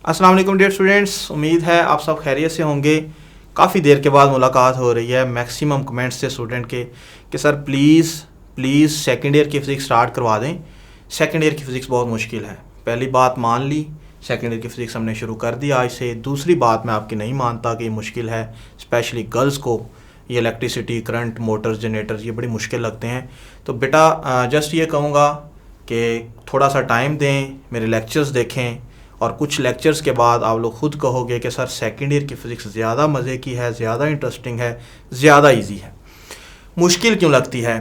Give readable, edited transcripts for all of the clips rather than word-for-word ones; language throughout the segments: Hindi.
अस्सलाम वालेकुम डियर स्टूडेंट्स, उम्मीद है आप सब खैरियत से होंगे। काफ़ी देर के बाद मुलाकात हो रही है। मैक्सिमम कमेंट्स थे स्टूडेंट के कि सर प्लीज़ सेकंड ईयर की फ़िज़िक्स स्टार्ट करवा दें। सेकंड ईयर की फ़िज़िक्स बहुत मुश्किल है। पहली बात मान ली, सेकंड ईयर की फ़िज़िक्स हमने शुरू कर दी आज से। दूसरी बात मैं आपकी नहीं मानता कि ये मुश्किल है, स्पेशली गर्ल्स को ये इलेक्ट्रिसिटी, करंट, मोटर्स, जनरेटर्स ये बड़ी मुश्किल लगते हैं। तो बेटा जस्ट ये कहूँगा कि थोड़ा सा टाइम दें, मेरे लेक्चर्स देखें और कुछ लेक्चर्स के बाद आप लोग खुद कहोगे कि सर सेकंड ईयर की फ़िज़िक्स ज़्यादा मज़े की है, ज़्यादा इंटरेस्टिंग है, ज़्यादा इजी है। मुश्किल क्यों लगती है?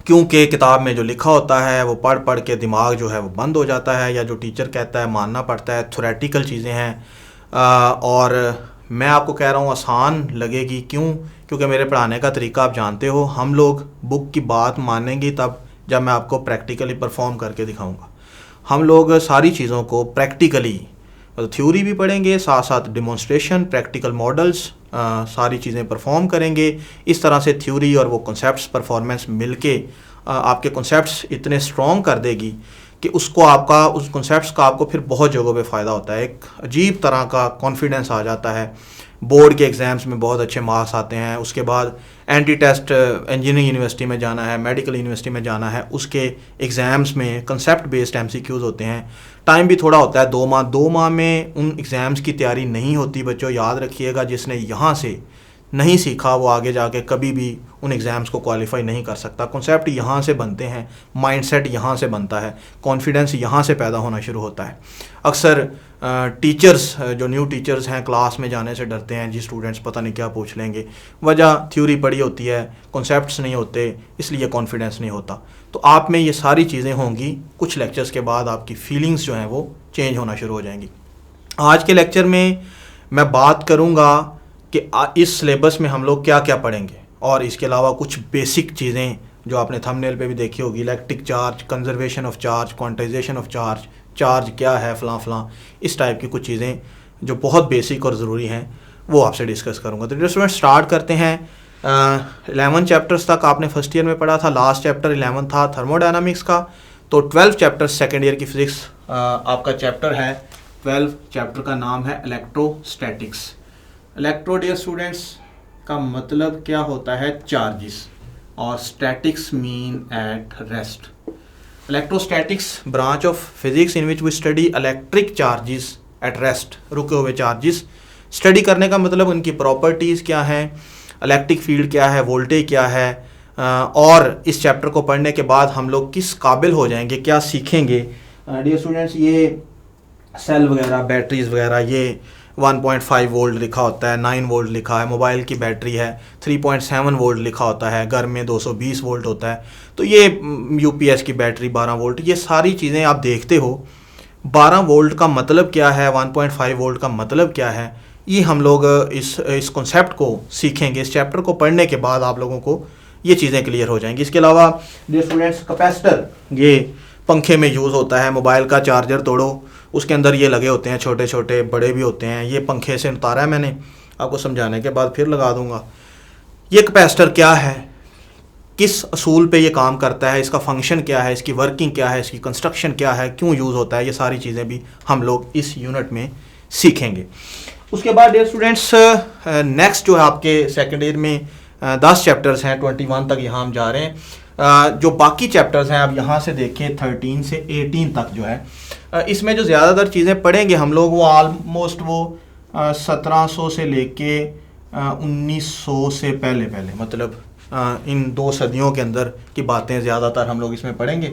क्योंकि किताब में जो लिखा होता है वो पढ़ पढ़ के दिमाग जो है वो बंद हो जाता है, या जो टीचर कहता है मानना पड़ता है। थ्योरेटिकल चीज़ें हैं और मैं आपको कह रहा हूँ आसान लगेगी। क्यों? क्योंकि मेरे पढ़ाने का तरीका आप जानते हो। हम लोग बुक की बात मानेंगे तब जब मैं आपको प्रैक्टिकली परफॉर्म करके दिखाऊंगा। हम लोग सारी चीज़ों को प्रैक्टिकली, मतलब थ्योरी भी पढ़ेंगे, साथ साथ डिमॉन्स्ट्रेशन, प्रैक्टिकल मॉडल्स, सारी चीज़ें परफॉर्म करेंगे। इस तरह से थ्योरी और वो कॉन्सेप्ट्स परफॉर्मेंस मिलके आपके कॉन्सेप्ट्स इतने स्ट्रॉन्ग कर देगी कि उस कॉन्सेप्ट्स का आपको फिर बहुत जगहों पे फ़ायदा होता है। एक अजीब तरह का कॉन्फिडेंस आ जाता है। बोर्ड के एग्ज़ाम्स में बहुत अच्छे मार्क्स आते हैं। उसके बाद एंटी टेस्ट इंजीनियरिंग यूनिवर्सिटी में जाना है, मेडिकल यूनिवर्सिटी में जाना है, उसके एग्ज़ाम्स में कंसेप्ट बेस्ड MCQs होते हैं। टाइम भी थोड़ा होता है, 2 माह में उन एग्ज़ाम्स की तैयारी नहीं होती। बच्चों याद रखिएगा, जिसने यहाँ से नहीं सीखा वो आगे जाके कभी भी उन एग्ज़ाम्स को क्वालिफाई नहीं कर सकता। कॉन्सेप्ट यहाँ से बनते हैं, माइंडसेट यहाँ से बनता है, कॉन्फिडेंस यहाँ से पैदा होना शुरू होता है। अक्सर टीचर्स जो न्यू टीचर्स हैं क्लास में जाने से डरते हैं, जी स्टूडेंट्स पता नहीं क्या पूछ लेंगे। वजह थ्योरी पढ़ी होती है, कॉन्सेप्ट्स नहीं होते, इसलिए कॉन्फिडेंस नहीं होता। तो आप में ये सारी चीज़ें होंगी। कुछ लेक्चर्स के बाद आपकी फीलिंग्स जो हैं वो चेंज होना शुरू हो जाएंगी। आज के लेक्चर में मैं बात करूँगा कि इस सिलेबस में हम लोग क्या क्या पढ़ेंगे, और इसके अलावा कुछ बेसिक चीज़ें जो आपने थंबनेल पे भी देखी होगी, electric charge, conservation of charge, quantization of charge, charge क्या है, फलां, इस टाइप की कुछ चीज़ें जो बहुत बेसिक और ज़रूरी हैं वो आपसे डिस्कस करूँगा। तो स्टूडेंट स्टार्ट करते हैं। 11 चैप्टर्स तक आपने फर्स्ट ईयर में पढ़ा था। लास्ट चैप्टर 11 था थर्मोडायनामिक्स का। तो 12 चैप्टर्स सेकेंड ईयर की फ़िज़िक्स आपका चैप्टर है। 12 चैप्टर का नाम है इलेक्ट्रोस्टैटिक्स। इलेक्ट्रो डियर स्टूडेंट्स का मतलब क्या होता है? चार्जेस, और statics mean at rest. Electrostatics branch of physics in which we study electric charges at rest, रुके हुए चार्जेस। स्टडी करने का मतलब उनकी प्रॉपर्टीज़ क्या हैं, इलेक्ट्रिक फील्ड क्या है, वोल्टेज क्या है, और इस चैप्टर को पढ़ने के बाद हम लोग किस काबिल हो जाएंगे, क्या सीखेंगे। डियर स्टूडेंट्स, ये सेल वगैरह, बैटरीज वगैरह, ये 1.5 वोल्ट लिखा होता है, 9 वोल्ट लिखा है। मोबाइल की बैटरी है, 3.7 वोल्ट लिखा होता है। घर में 220 वोल्ट होता है। तो ये UPS की बैटरी 12 वोल्ट, ये सारी चीज़ें आप देखते हो। 12 वोल्ट का मतलब क्या है, 1.5 वोल्ट का मतलब क्या है, ये हम लोग इस कॉन्सेप्ट को सीखेंगे। इस चैप्टर को पढ़ने के बाद आप लोगों को ये चीज़ें क्लियर हो जाएंगी। इसके अलावा डियर स्टूडेंट्स, कैपेसिटर ये पंखे में यूज़ होता है। मोबाइल का चार्जर तोड़ो, उसके अंदर ये लगे होते हैं, छोटे छोटे, बड़े भी होते हैं। ये पंखे से उतारा है मैंने, आपको समझाने के बाद फिर लगा दूंगा। ये कैपेसिटर क्या है, किस असूल पे ये काम करता है, इसका फंक्शन क्या है, इसकी वर्किंग क्या है, इसकी कंस्ट्रक्शन क्या है, क्यों यूज़ होता है, ये सारी चीज़ें भी हम लोग इस यूनिट में सीखेंगे। उसके बाद डियर स्टूडेंट्स, नेक्स्ट जो है आपके सेकेंड ईयर में 10 चैप्टर्स हैं, 21 तक यहाँ हम जा रहे हैं। जो बाकी चैप्टर्स हैं आप यहाँ से देखें, 13 से 18 तक जो है, इसमें जो ज़्यादातर चीज़ें पढ़ेंगे हम लोग वो ऑलमोस्ट वो 1700 से लेके 1900 से पहले मतलब इन 2 सदियों के अंदर की बातें ज़्यादातर हम लोग इसमें पढ़ेंगे।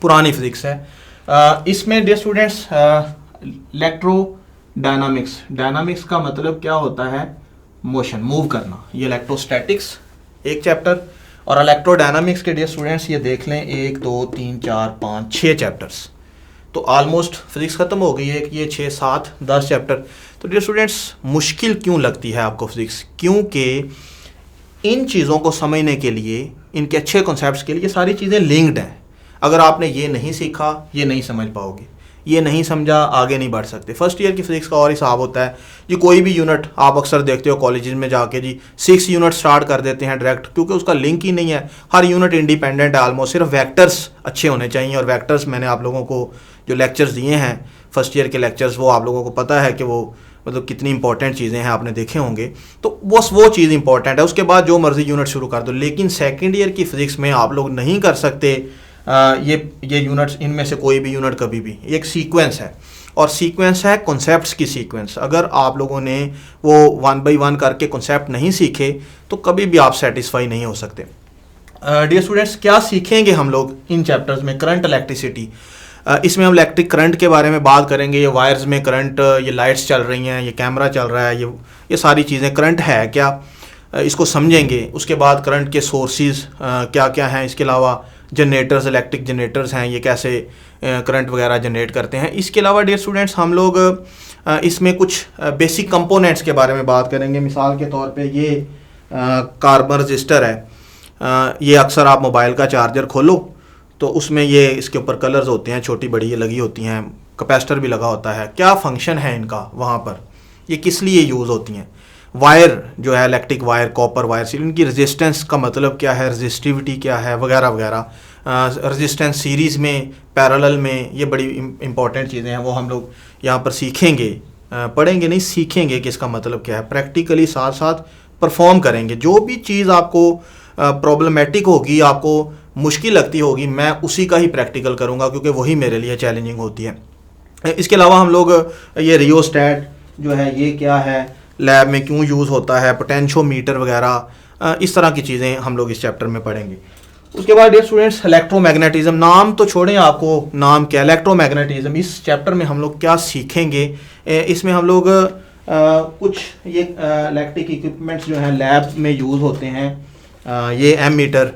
पुरानी फिज़िक्स है। इसमें डियर स्टूडेंट्स, इलेक्ट्रोडायनामिक्स, डायनामिक्स का मतलब क्या होता है, मोशन, मूव करना। ये इलेक्ट्रोस्टैटिक्स एक चैप्टर, और इलेक्ट्रोडायनामिक्स के डियर स्टूडेंट्स ये देख लें 1 2 3 4 5 6 चैप्टर्स। तो ऑलमोस्ट फिज़िक्स ख़त्म हो गई है। ये 6 7 10 चैप्टर। तो डियर स्टूडेंट्स, मुश्किल क्यों लगती है आपको फिज़िक्स? क्योंकि इन चीज़ों को समझने के लिए, इनके अच्छे कॉन्सेप्ट्स के लिए सारी चीज़ें लिंक्ड हैं। अगर आपने ये नहीं सीखा, ये नहीं समझ पाओगे। ये नहीं समझा, आगे नहीं बढ़ सकते। फर्स्ट ईयर की फिज़िक्स का और हिसाब होता है जी। कोई भी यूनिट आप अक्सर देखते हो कॉलेजेस में जाके, जी 6 यूनिट स्टार्ट कर देते हैं डायरेक्ट, क्योंकि उसका लिंक ही नहीं है। हर यूनिट इंडिपेंडेंट है ऑलमोस्ट। सिर्फ वेक्टर्स अच्छे होने चाहिए, और वेक्टर्स मैंने आप लोगों को जो लेक्चर्स दिए हैं फर्स्ट ईयर के लेक्चर्स, वो आप लोगों को पता है कि वो मतलब कितनी इंपॉर्टेंट चीज़ें हैं, आपने देखे होंगे। तो बस वो चीज़ इंपॉर्टेंट है, उसके बाद जो मर्ज़ी यूनिट शुरू कर दो। लेकिन सेकेंड ईयर की फ़िज़िक्स में आप लोग नहीं कर सकते ये यूनिट्स, इनमें से कोई भी यूनिट कभी भी। एक सीक्वेंस है, और सीक्वेंस है कॉन्सेप्ट्स की सीक्वेंस। अगर आप लोगों ने वो 1 बाई 1 करके कॉन्सेप्ट नहीं सीखे तो कभी भी आप सेटिस्फाई नहीं हो सकते। डियर स्टूडेंट्स, क्या सीखेंगे हम लोग इन चैप्टर्स में? Current, electricity. इसमें हम इलेक्ट्रिक करंट के बारे में बात करेंगे। ये वायर्स में करंट, ये लाइट्स चल रही हैं, ये कैमरा चल रहा है, ये सारी चीज़ें करंट है क्या, इसको समझेंगे। उसके बाद करंट के सोर्सेज क्या क्या हैं, इसके अलावा जनरेटर्स, इलेक्ट्रिक जनरेटर्स हैं, ये कैसे करंट वगैरह जनरेट करते हैं। इसके अलावा डियर स्टूडेंट्स हम लोग इसमें कुछ बेसिक कंपोनेंट्स के बारे में बात करेंगे। मिसाल के तौर पे ये कार्बन रजिस्टर है, ये अक्सर आप मोबाइल का चार्जर खोलो तो उसमें ये इसके ऊपर कलर्स होते हैं, छोटी बड़ी ये लगी होती हैं, कैपेसिटर भी लगा होता है। क्या फंक्शन है इनका वहाँ पर, ये किस लिए यूज़ होती हैं? वायर जो है, इलेक्ट्रिक वायर, कॉपर वायर, इनकी रेजिस्टेंस का मतलब क्या है, रेजिस्टिविटी क्या है, वगैरह वगैरह। रेजिस्टेंस सीरीज़ में, पैरेलल में, ये बड़ी इंपॉर्टेंट चीज़ें हैं, वो हम लोग यहाँ पर सीखेंगे। पढ़ेंगे नहीं, सीखेंगे कि इसका मतलब क्या है। प्रैक्टिकली साथ साथ परफॉर्म करेंगे। जो भी चीज़ आपको प्रॉब्लमेटिक होगी, आपको मुश्किल लगती होगी, मैं उसी का ही प्रैक्टिकल करूँगा, क्योंकि वही मेरे लिए चैलेंजिंग होती है। इसके अलावा हम लोग ये रियोस्टैट जो है, ये क्या है, लैब में क्यों यूज़ होता है, पोटेंशियोमीटर वगैरह, इस तरह की चीज़ें हम लोग इस चैप्टर में पढ़ेंगे। उसके बाद डियर स्टूडेंट्स, इलेक्ट्रोमैग्नेटिज्म। नाम तो छोड़ें, आपको नाम क्या, इलेक्ट्रोमैग्नेटिज्म। इस चैप्टर में हम लोग क्या सीखेंगे? इसमें हम लोग कुछ ये इलेक्ट्रिक इक्विपमेंट्स जो हैं लैब में यूज़ होते हैं, ये एमीटर,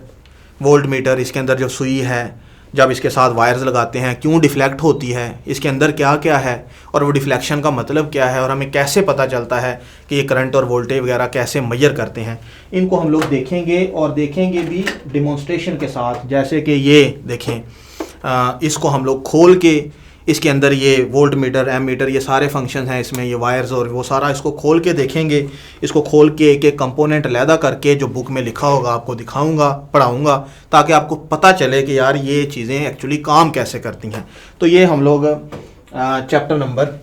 वोल्ट मीटर, इसके अंदर जो सुई है, जब इसके साथ वायर्स लगाते हैं क्यों डिफ्लेक्ट होती है, इसके अंदर क्या क्या है, और वो डिफ्लेक्शन का मतलब क्या है, और हमें कैसे पता चलता है कि ये करंट और वोल्टेज वगैरह कैसे मेजर करते हैं, इनको हम लोग देखेंगे। और देखेंगे भी डिमॉन्स्ट्रेशन के साथ। जैसे कि ये देखें, इसको हम लोग खोल के, इसके अंदर ये वोल्ट मीटर, एम मीटर, ये सारे फंक्शन हैं इसमें, ये वायर्स और वो सारा, इसको खोल के देखेंगे। इसको खोल के एक एक कंपोनेंट अलहदा करके जो बुक में लिखा होगा आपको दिखाऊंगा, पढ़ाऊंगा, ताकि आपको पता चले कि यार ये चीज़ें एक्चुअली काम कैसे करती हैं। तो ये हम लोग चैप्टर नंबर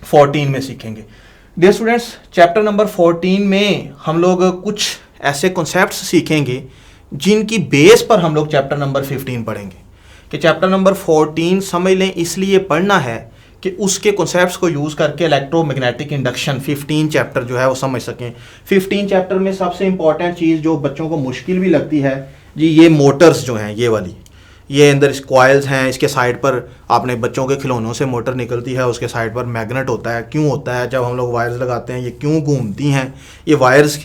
14 में सीखेंगे। डियर स्टूडेंट्स, चैप्टर नंबर 14 में हम लोग कुछ ऐसे कॉन्सेप्ट्स सीखेंगे जिनकी बेस पर हम लोग चैप्टर नंबर 15 पढ़ेंगे। कि चैप्टर नंबर 14 समझ लें इसलिए पढ़ना है कि उसके कॉन्सेप्ट्स को यूज़ करके इलेक्ट्रोमैग्नेटिक इंडक्शन 15 चैप्टर जो है वो समझ सकें। 15 चैप्टर में सबसे इंपॉर्टेंट चीज़ जो बच्चों को मुश्किल भी लगती है जी, ये मोटर्स जो हैं, ये वाली, ये अंदर कॉइल्स हैं, इसके साइड पर आपने बच्चों के खिलौनों से मोटर निकलती है, उसके साइड पर मैग्नेट होता है। क्यों होता है? जब हम लोग वायर्स लगाते हैं ये क्यों घूमती हैं, ये वायर्स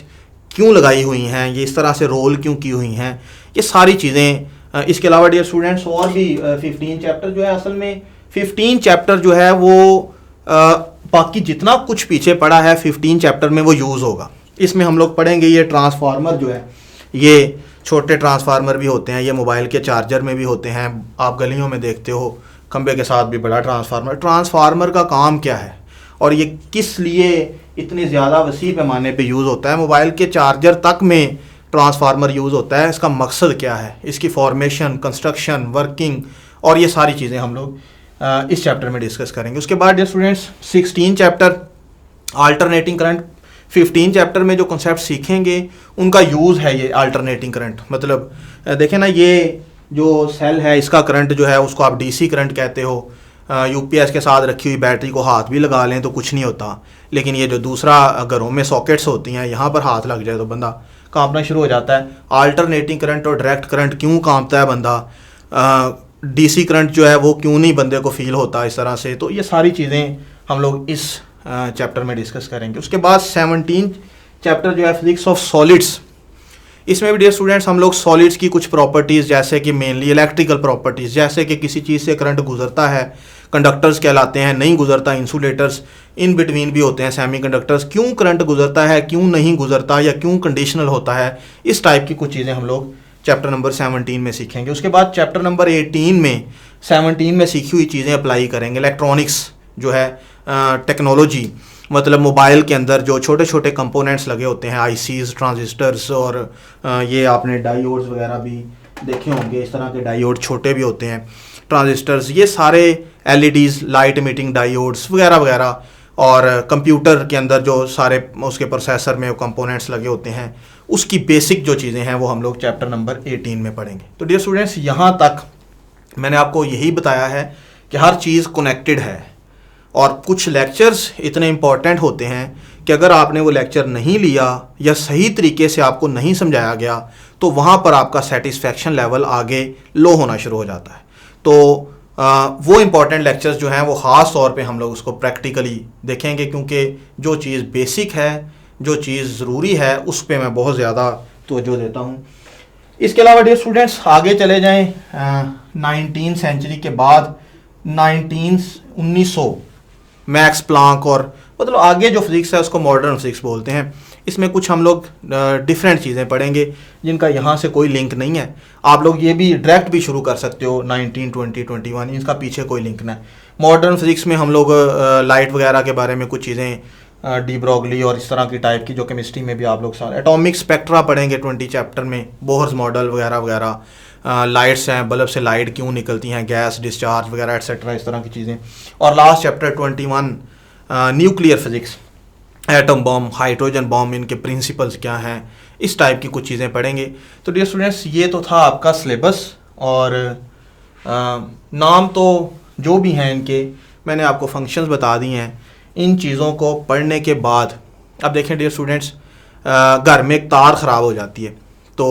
क्यों लगाई हुई हैं, ये इस तरह से रोल क्यों की हुई हैं, ये सारी चीज़ें। इसके अलावा डियर स्टूडेंट्स और भी 15 चैप्टर जो है, असल में 15 चैप्टर जो है वो बाकी जितना कुछ पीछे पड़ा है 15 चैप्टर में वो यूज़ होगा। इसमें हम लोग पढ़ेंगे ये ट्रांसफार्मर जो है, ये छोटे ट्रांसफार्मर भी होते हैं, ये मोबाइल के चार्जर में भी होते हैं, आप गलियों में देखते हो खंबे के साथ भी बड़ा ट्रांसफार्मर। ट्रांसफार्मर का काम क्या है और ये किस लिए इतने ज़्यादा वसी पैमाने पे यूज़ होता है? मोबाइल के चार्जर तक में ट्रांसफार्मर यूज़ होता है, इसका मकसद क्या है, इसकी फॉर्मेशन, कंस्ट्रक्शन, वर्किंग, और ये सारी चीज़ें हम लोग इस चैप्टर में डिस्कस करेंगे। उसके बाद dear students 16 chapter alternating current. 15 chapter में जो कॉन्सेप्ट सीखेंगे उनका यूज़ है ये अल्टरनेटिंग करंट। मतलब देखें ना, ये जो सेल है इसका करंट जो है उसको आप डीसी करंट कहते हो। यूपीएस के साथ रखी हुई बैटरी को हाथ भी लगा लें तो कुछ नहीं होता, लेकिन ये जो दूसरा घरों में सॉकेट्स होती हैं, यहाँ पर हाथ लग जाए तो बंदा कांपना शुरू हो जाता है। अल्टरनेटिंग करंट और डायरेक्ट करंट क्यों कांपता है बंदा, डीसी करंट जो है वो क्यों नहीं बंदे को फील होता इस तरह से। तो ये सारी चीज़ें हम लोग इस चैप्टर में डिस्कस करेंगे। उसके बाद 17 चैप्टर जो है फिजिक्स ऑफ सॉलिड्स। इसमें भी डियर स्टूडेंट्स हम लोग सॉलिड्स की कुछ प्रॉपर्टीज़, जैसे कि मेनली इलेक्ट्रिकल प्रॉपर्टीज़, जैसे कि किसी चीज़ से करंट गुजरता है, कंडक्टर्स कहलाते हैं, नहीं गुजरता इंसुलेटर्स, इन बिटवीन भी होते हैं सेमीकंडक्टर्स, क्यों करंट गुजरता है, क्यों नहीं गुजरता, या क्यों कंडीशनल होता है, इस टाइप की कुछ चीज़ें हम लोग चैप्टर नंबर 17 में सीखेंगे। उसके बाद चैप्टर नंबर 18 में 17 में सीखी हुई चीज़ें अप्लाई करेंगे। इलेक्ट्रॉनिक्स जो है, टेक्नोलॉजी, मतलब मोबाइल के अंदर जो छोटे छोटे कंपोनेंट्स लगे होते हैं, आईसीज, ट्रांजिस्टर्स, और ये आपने डायोड्स वगैरह भी देखे होंगे, इस तरह के डायोड छोटे भी होते हैं, ट्रांजिस्टर्स, ये सारे LEDs लाइट इमिटिंग डायोड्स वगैरह वगैरह, और कंप्यूटर के अंदर जो सारे उसके प्रोसेसर में कंपोनेंट्स लगे होते हैं, उसकी बेसिक जो चीज़ें हैं वो हम लोग चैप्टर नंबर 18 में पढ़ेंगे। तो डियर स्टूडेंट्स, यहाँ तक मैंने आपको यही बताया है कि हर चीज़ कनेक्टेड है, और कुछ लेक्चर्स इतने इम्पॉर्टेंट होते हैं कि अगर आपने वो लेक्चर नहीं लिया या सही तरीके से आपको नहीं समझाया गया तो वहाँ पर आपका सेटिस्फेक्शन लेवल आगे लो होना शुरू हो जाता है। तो वो इम्पॉर्टेंट लेक्चर्स जो हैं वो ख़ास तौर पे हम लोग उसको प्रैक्टिकली देखेंगे, क्योंकि जो चीज़ बेसिक है, जो चीज़ ज़रूरी है, उस पे मैं बहुत ज़्यादा तवज्जो देता हूँ। इसके अलावा डियर स्टूडेंट्स, आगे चले जाएं 19th सेंचुरी के बाद 1900 मैक्स प्लांक, और मतलब आगे जो फिज़िक्स है उसको मॉडर्न फिज़िक्स बोलते हैं। इसमें कुछ हम लोग डिफरेंट चीज़ें पढ़ेंगे जिनका यहाँ से कोई लिंक नहीं है। आप लोग ये भी डायरेक्ट भी शुरू कर सकते हो 19, 20, 21, इसका पीछे कोई लिंक ना है। मॉडर्न फिज़िक्स में हम लोग लाइट वगैरह के बारे में कुछ चीज़ें, डी ब्रोगली और इस तरह की टाइप की, जो केमिस्ट्री में भी आप लोग सारे एटॉमिक स्पेक्ट्रा पढ़ेंगे 20 चैप्टर में, बोहर्स मॉडल वगैरह वगैरह, लाइट्स हैं, बल्ब से लाइट क्यों निकलती हैं, गैस डिस्चार्ज वगैरह एटसेट्रा, इस तरह की चीज़ें। और last chapter 21 nuclear physics, atom bomb, hydrogen bomb, इनके प्रिंसिपल्स क्या हैं, इस टाइप की कुछ चीज़ें पढ़ेंगे। तो डियर स्टूडेंट्स, ये तो था आपका सिलेबस, और नाम तो जो भी हैं इनके मैंने आपको फंक्शंस बता दिए हैं। इन चीज़ों को पढ़ने के बाद अब देखें डियर स्टूडेंट्स, घर में एक तार ख़राब हो जाती है तो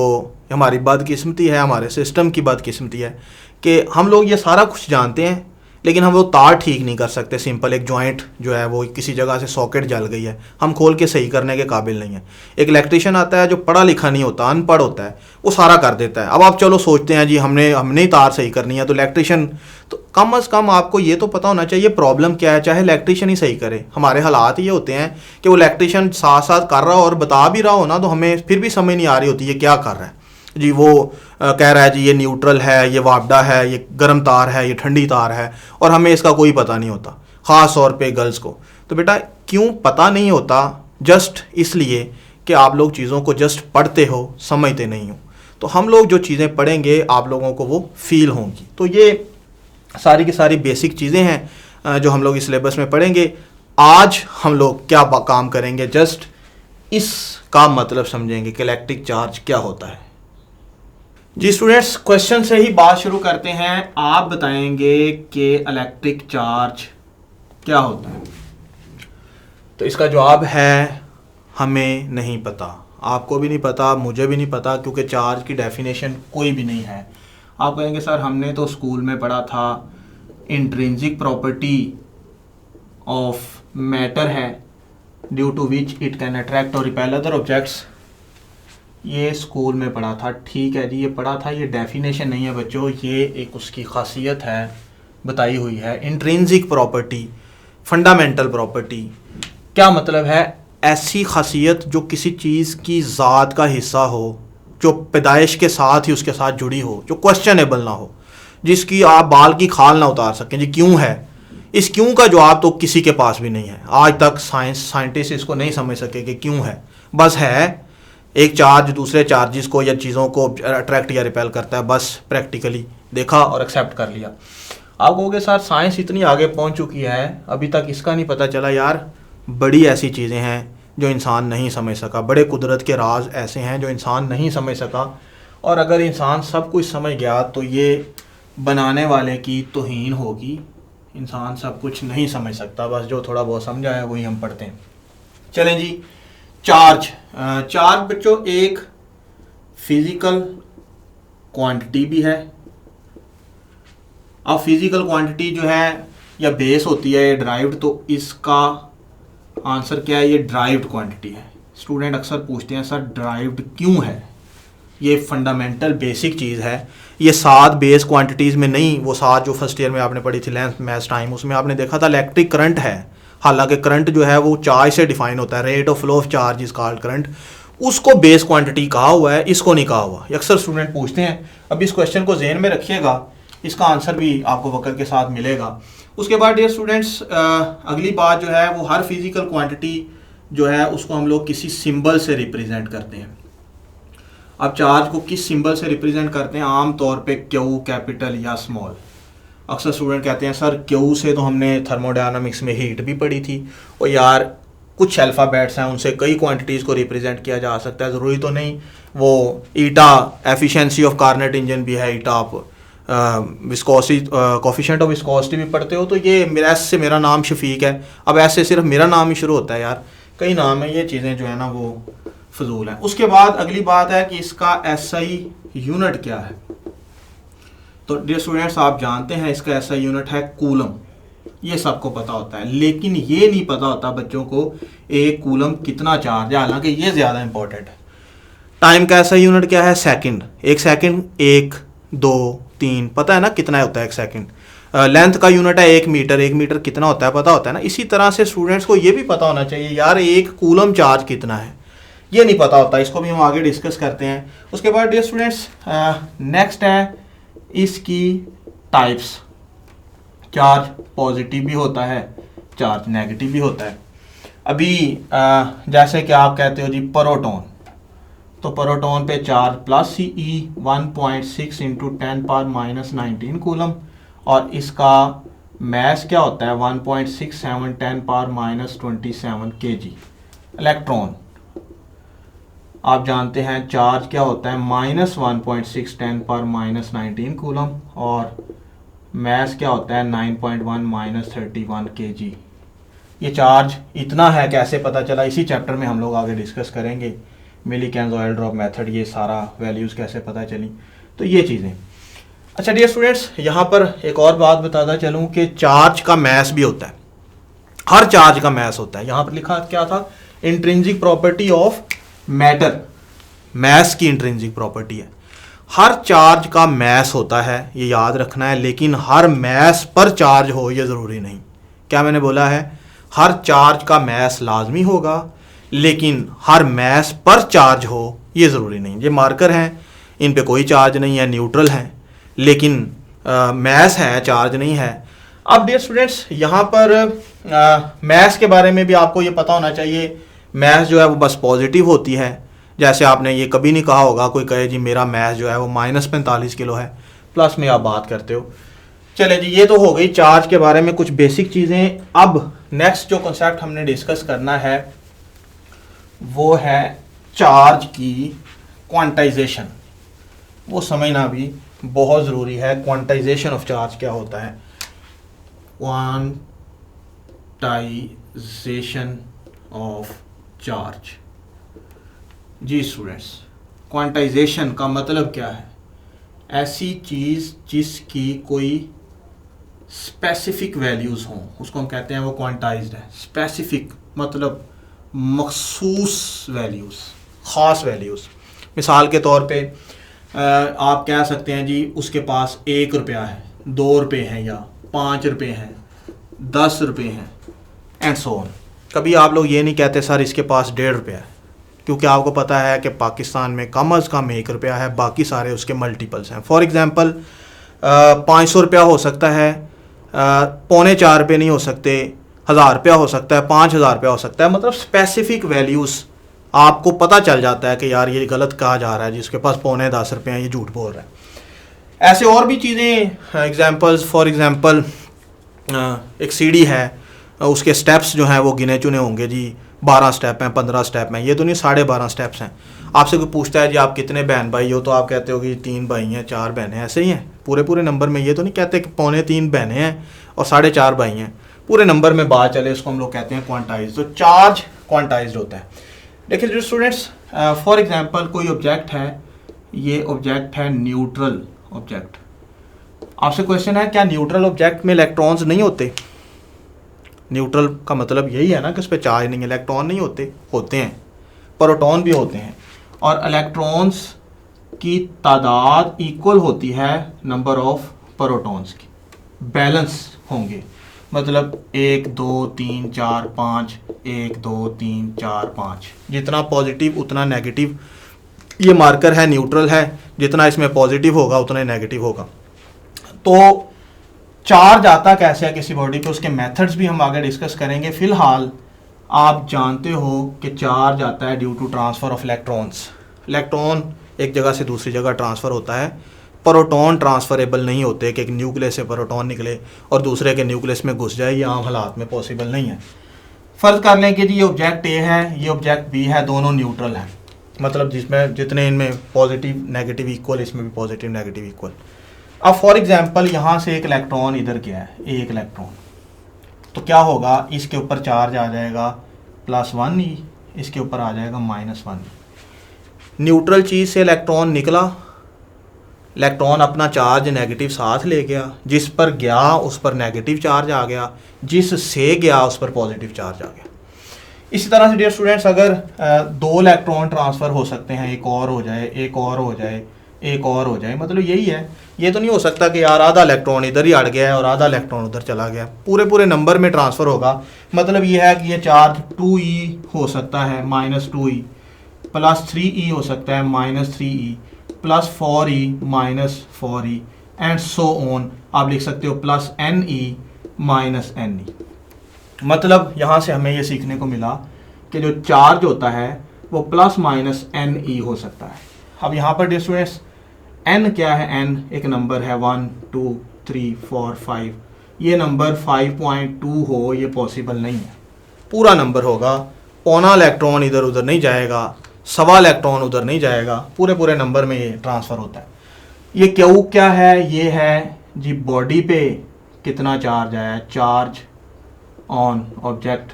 हमारी बदकिस्मती है, हमारे सिस्टम की बदकिस्मती है कि हम लोग ये सारा कुछ जानते हैं लेकिन हम वो तार ठीक नहीं कर सकते। सिंपल एक जॉइंट जो है वो किसी जगह से सॉकेट जल गई है, हम खोल के सही करने के काबिल नहीं है। एक इलेक्ट्रिशियन आता है जो पढ़ा लिखा नहीं होता, अनपढ़ होता है, वो सारा कर देता है। अब आप चलो सोचते हैं जी हमने ही तार सही करनी है, तो इलेक्ट्रिशियन, तो कम अज़ कम आपको ये तो पता होना चाहिए प्रॉब्लम क्या है, चाहे इलेक्ट्रिशियन ही सही करे। हमारे हालात ये होते हैं कि वो इलेक्ट्रिशियन साथ साथ कर रहा हो और बता भी रहा हो ना, तो हमें फिर भी समझ नहीं आ रही होती ये क्या कर रहा है जी। वो कह रहा है जी ये न्यूट्रल है, ये वापडा है, ये गर्म तार है, ये ठंडी तार है, और हमें इसका कोई पता नहीं होता, ख़ास तौर पे गर्ल्स को। तो बेटा क्यों पता नहीं होता? जस्ट इसलिए कि आप लोग चीज़ों को जस्ट पढ़ते हो, समझते नहीं हो। तो हम लोग जो चीज़ें पढ़ेंगे आप लोगों को वो फील होंगी। तो ये सारी की सारी बेसिक चीज़ें हैं जो हम लोग इस सिलेबस में पढ़ेंगे। आज हम लोग क्या काम करेंगे, जस्ट इसका मतलब समझेंगे कि इलेक्ट्रिक चार्ज क्या होता है। जी स्टूडेंट्स, क्वेश्चन से ही बात शुरू करते हैं। आप बताएंगे कि इलेक्ट्रिक चार्ज क्या होता है। तो इसका जवाब है हमें नहीं पता, आपको भी नहीं पता, मुझे भी नहीं पता, क्योंकि चार्ज की डेफिनेशन कोई भी नहीं है। आप कहेंगे सर हमने तो स्कूल में पढ़ा था इंट्रिंसिक प्रॉपर्टी ऑफ मैटर है due to which it can attract और रिपेल अदर ऑब्जेक्ट्स। ये स्कूल में पढ़ा था, ठीक है जी, ये पढ़ा था, ये डेफिनेशन नहीं है बच्चों, ये एक उसकी खासियत है बताई हुई है। इंट्रिंसिक प्रॉपर्टी, फंडामेंटल प्रॉपर्टी क्या मतलब है? ऐसी खासियत जो किसी चीज़ की ज़ात का हिस्सा हो, जो पैदाइश के साथ ही उसके साथ जुड़ी हो, जो क्वेश्चनेबल ना हो, जिसकी आप बाल की खाल ना उतार सकें। जी क्यों है? इस क्यों का जवाब तो किसी के पास भी नहीं है। आज तक साइंटिस्ट इसको नहीं समझ सके कि क्यों है। बस है एक चार्ज दूसरे चार्जेस को या चीज़ों को अट्रैक्ट या रिपेल करता है, बस प्रैक्टिकली देखा और एक्सेप्ट कर लिया। आप कहोगे सर साइंस इतनी आगे पहुंच चुकी है, अभी तक इसका नहीं पता चला। यार बड़ी ऐसी चीज़ें हैं जो इंसान नहीं समझ सका, बड़े कुदरत के राज ऐसे हैं जो इंसान नहीं समझ सका। और अगर इंसान सब कुछ समझ गया तो ये बनाने वाले की तौहीन होगी। इंसान सब कुछ नहीं समझ सकता, बस जो थोड़ा बहुत समझा है वही हम पढ़ते हैं। चलें जी, चार्ज बच्चों एक फिजिकल क्वांटिटी भी है। अब फिजिकल क्वांटिटी जो है या बेस होती है ये ड्राइव्ड, तो इसका आंसर क्या है? ये ड्राइव्ड क्वांटिटी है। स्टूडेंट अक्सर पूछते हैं सर ड्राइव्ड क्यों है? ये फंडामेंटल बेसिक चीज़ है। ये 7 बेस क्वांटिटीज़ में नहीं, वो 7 जो फर्स्ट ईयर में आपने पढ़ी थी लेंथ मैथ्स टाइम, उसमें आपने देखा था इलेक्ट्रिक करंट है। हालांकि करंट जो है वो चार्ज से डिफाइन होता है, rate of flow of charge is called current. उसको बेस क्वांटिटी कहा हुआ है, इसको नहीं कहा हुआ। अक्सर स्टूडेंट पूछते हैं। अब इस क्वेश्चन को ज़हन में रखिएगा, इसका आंसर भी आपको वक्त के साथ मिलेगा। उसके बाद डियर स्टूडेंट्स अगली बात जो है वो हर फिजिकल क्वांटिटी जो है उसको हम लोग किसी सिंबल से रिप्रेजेंट करते हैं। अब चार्ज को किस सिंबल से रिप्रेजेंट करते हैं? आम तौर पे क्यू, कैपिटल या स्मॉल। अक्सर स्टूडेंट कहते हैं सर क्यू से तो हमने थर्मोडायनामिक्स में हीट भी पढ़ी थी, और यार कुछ अल्फ़ाबेट्स हैं उनसे कई क्वांटिटीज़ को रिप्रेजेंट किया जा सकता है, ज़रूरी तो नहीं। वो ईटा एफिशिएंसी ऑफ कार्नेट इंजन भी है, ईटा आप विस्कोसिटी कोफिशिएंट ऑफ विस्कोसिटी भी पढ़ते हो। तो ये मेरा एस से मेरा नाम शफीक है, अब ऐसे सिर्फ मेरा नाम ही शुरू होता है यार, कई नाम है, ये चीज़ें जो है ना वो फजूल हैं। उसके बाद अगली बात है कि इसका एसआई यूनिट क्या है। तो डियर स्टूडेंट्स आप जानते हैं इसका एसआई यूनिट है कूलम, ये सबको पता होता है, लेकिन ये नहीं पता होता बच्चों को एक कूलम कितना चार्ज है, हालांकि ये ज़्यादा इंपॉर्टेंट है। टाइम का एसआई यूनिट क्या है, सेकंड। एक सेकंड 1 2 3 पता है ना कितना होता है एक सेकंड। लेंथ का यूनिट है 1 मीटर, 1 मीटर कितना होता है पता होता है ना। इसी तरह से स्टूडेंट्स को ये भी पता होना चाहिए यार एक कूलम चार्ज कितना है, ये नहीं पता होता, इसको भी हम आगे डिस्कस करते हैं। उसके बाद डियर स्टूडेंट्स नेक्स्ट है इसकी टाइप्स। चार्ज पॉजिटिव भी होता है, चार्ज नेगेटिव भी होता है। अभी जैसे कि आप कहते हो जी प्रोटॉन, तो प्रोटॉन पे charge plus CE 1.6 into 10⁻⁻19 coulomb, और इसका मैस क्या होता है 1.67 10⁻⁻27 kg। इलेक्ट्रॉन आप जानते हैं चार्ज क्या होता है -1.6 10⁻⁻19 कूलम, और मैस क्या होता है 9.1 -31 kg। ये चार्ज इतना है कैसे पता चला, इसी चैप्टर में हम लोग आगे डिस्कस करेंगे। मिलीकेन्स ऑयल ड्रॉप मेथड, ये सारा वैल्यूज़ कैसे पता चली, तो ये चीज़ें। अच्छा डियर स्टूडेंट्स यहाँ पर एक और बात बताता चलूँ कि चार्ज का मैस भी होता है, हर चार्ज का मैस होता है। यहाँ पर लिखा क्या था, intrinsic property of matter, mass की इंट्रिंसिक प्रॉपर्टी है। हर चार्ज का मैस होता है, ये याद रखना है, लेकिन हर मैस पर चार्ज हो ये ज़रूरी नहीं। क्या मैंने बोला है, हर चार्ज का मैस लाजमी होगा, लेकिन हर मैस पर चार्ज हो ये ज़रूरी नहीं। ये मार्कर हैं, इन पे कोई चार्ज नहीं है, न्यूट्रल हैं, लेकिन मैस है, चार्ज नहीं है। अब डियर स्टूडेंट्स यहाँ पर मैस के बारे में भी आपको ये पता होना चाहिए, मैस जो है वो बस पॉजिटिव होती है। जैसे आपने ये कभी नहीं कहा होगा कोई कहे जी मेरा मैस जो है वो -45 किलो है, प्लस में आप बात करते हो। चले जी ये तो हो गई चार्ज के बारे में कुछ बेसिक चीज़ें। अब नेक्स्ट जो कॉन्सेप्ट हमने डिस्कस करना है वो है चार्ज की क्वांटाइजेशन, वो समझना भी बहुत ज़रूरी है। क्वांटाइजेशन ऑफ चार्ज क्या होता है, क्वांटाइजेशन ऑफ चार्ज। जी स्टूडेंट्स, क्वांटाइजेशन का मतलब क्या है, ऐसी चीज़ जिसकी कोई स्पेसिफिक वैल्यूज़ हों उसको हम कहते हैं वो क्वांटाइज्ड है। स्पेसिफिक मतलब मखसूस वैल्यूज़, ख़ास वैल्यूज़। मिसाल के तौर पे आप कह सकते हैं जी उसके पास 1 रुपया है, 2 रुपये हैं, या 5 रुपये हैं, 10 रुपये हैं, एंड सो ऑन। कभी आप लोग ये नहीं कहते सर इसके पास 1.5 रुपया है, क्योंकि आपको पता है कि पाकिस्तान में कम अज़ कम 1 रुपया है, बाकी सारे उसके मल्टीपल्स हैं। फॉर एग्ज़ाम्पल 500 रुपया हो सकता है, 3.25 रुपये नहीं हो सकते, 1000 रुपया हो सकता है, 5000 रुपया हो सकता है। मतलब स्पेसिफिक वैल्यूज़ आपको पता चल जाता है कि यार ये गलत कहा जा रहा है, जिसके पास 9.25 रुपये हैं ये झूठ बोल रहा है। ऐसे और भी चीज़ें एग्जांपल्स, फॉर एग्जांपल एक सीढ़ी है, उसके स्टेप्स जो हैं वो गिने चुने होंगे जी, 12 स्टेप हैं, 15 स्टेप हैं, ये तो नहीं 12.5 स्टेप्स हैं। आपसे कोई पूछता है जी आप कितने बहन भाई हो, तो आप कहते हो कि 3 भाई हैं, 4 बहनें, ऐसे ही हैं पूरे नंबर में। ये तो नहीं कहते कि 3.25 बहनें हैं और 4.5 भाई हैं, पूरे नंबर में बात चले, उसको हम लोग कहते हैं क्वांटाइज। तो चार्ज क्वांटाइज्ड होता है। देखिए जो स्टूडेंट्स, फॉर एग्जांपल कोई ऑब्जेक्ट है, ये ऑब्जेक्ट है न्यूट्रल ऑब्जेक्ट। आपसे क्वेश्चन है क्या न्यूट्रल ऑब्जेक्ट में इलेक्ट्रॉन्स नहीं होते? न्यूट्रल का मतलब यही है ना कि उस पर चार्ज नहीं, इलेक्ट्रॉन नहीं होते, होते हैं, प्रोटॉन भी होते हैं, और इलेक्ट्रॉन्स की तादाद इक्वल होती है नंबर ऑफ प्रोटॉन्स की, बैलेंस होंगे। मतलब 1 2 3 4 5, 1 2 3 4 5, जितना पॉजिटिव उतना नेगेटिव। ये मार्कर है, न्यूट्रल है, जितना इसमें पॉजिटिव होगा उतना ही नेगेटिव होगा। तो चार्ज आता कैसे है किसी बॉडी पे, उसके मेथड्स भी हम आगे डिस्कस करेंगे। फिलहाल आप जानते हो कि चार्ज आता है due to transfer of electrons. Electron एक जगह से दूसरी जगह ट्रांसफ़र होता है प्रोटॉन ट्रांसफरेबल नहीं होते कि एक न्यूक्लियस से प्रोटॉन निकले और दूसरे के न्यूक्लियस में घुस जाए, ये आम हालात में पॉसिबल नहीं है। फ़र्ज़ कर लें कि जी ये ऑब्जेक्ट ए है, ये ऑब्जेक्ट बी है, दोनों न्यूट्रल हैं, मतलब जिसमें जितने इनमें पॉजिटिव नेगेटिव इक्वल, इसमें भी पॉजिटिव नेगेटिव इक्वल। अब फॉर एग्जांपल यहाँ से एक इलेक्ट्रॉन इधर गया है, एक इलेक्ट्रॉन, तो क्या होगा, इसके ऊपर चार्ज आ जाएगा +1e, इसके ऊपर आ जाएगा -1e। न्यूट्रल चीज़ से इलेक्ट्रॉन निकला, इलेक्ट्रॉन अपना चार्ज नेगेटिव साथ ले गया, जिस पर गया उस पर नेगेटिव चार्ज आ गया, जिस से गया उस पर पॉजिटिव चार्ज आ गया। इसी तरह से डियर स्टूडेंट्स, अगर 2 इलेक्ट्रॉन ट्रांसफ़र हो सकते हैं, एक और हो जाए, एक और हो जाए, एक और हो जाए, मतलब यही है। ये तो नहीं हो सकता कि यार आधा इलेक्ट्रॉन इधर ही अड़ गया है और आधा इलेक्ट्रॉन उधर चला गया, पूरे पूरे नंबर में ट्रांसफ़र होगा। मतलब ये है कि ये चार्ज 2e हो सकता है -2e, +3e हो सकता है -3e, +4e -4e, and so on. आप लिख सकते हो +ne -ne। मतलब यहाँ से हमें ये सीखने को मिला कि जो चार्ज होता है वो ±ne हो सकता है। अब यहाँ पर डियर स्टूडेंट्स n क्या है, n एक नंबर है, 1 2 3 4 5, ये नंबर 5.2 हो ये पॉसिबल नहीं है, पूरा नंबर होगा, पौना इलेक्ट्रॉन इधर उधर नहीं जाएगा, सवा इलेक्ट्रॉन उधर नहीं जाएगा, पूरे पूरे नंबर में ये ट्रांसफ़र होता है। ये क्यू क्या है, ये है जी बॉडी पे कितना चार्ज आया, चार्ज ऑन ऑब्जेक्ट,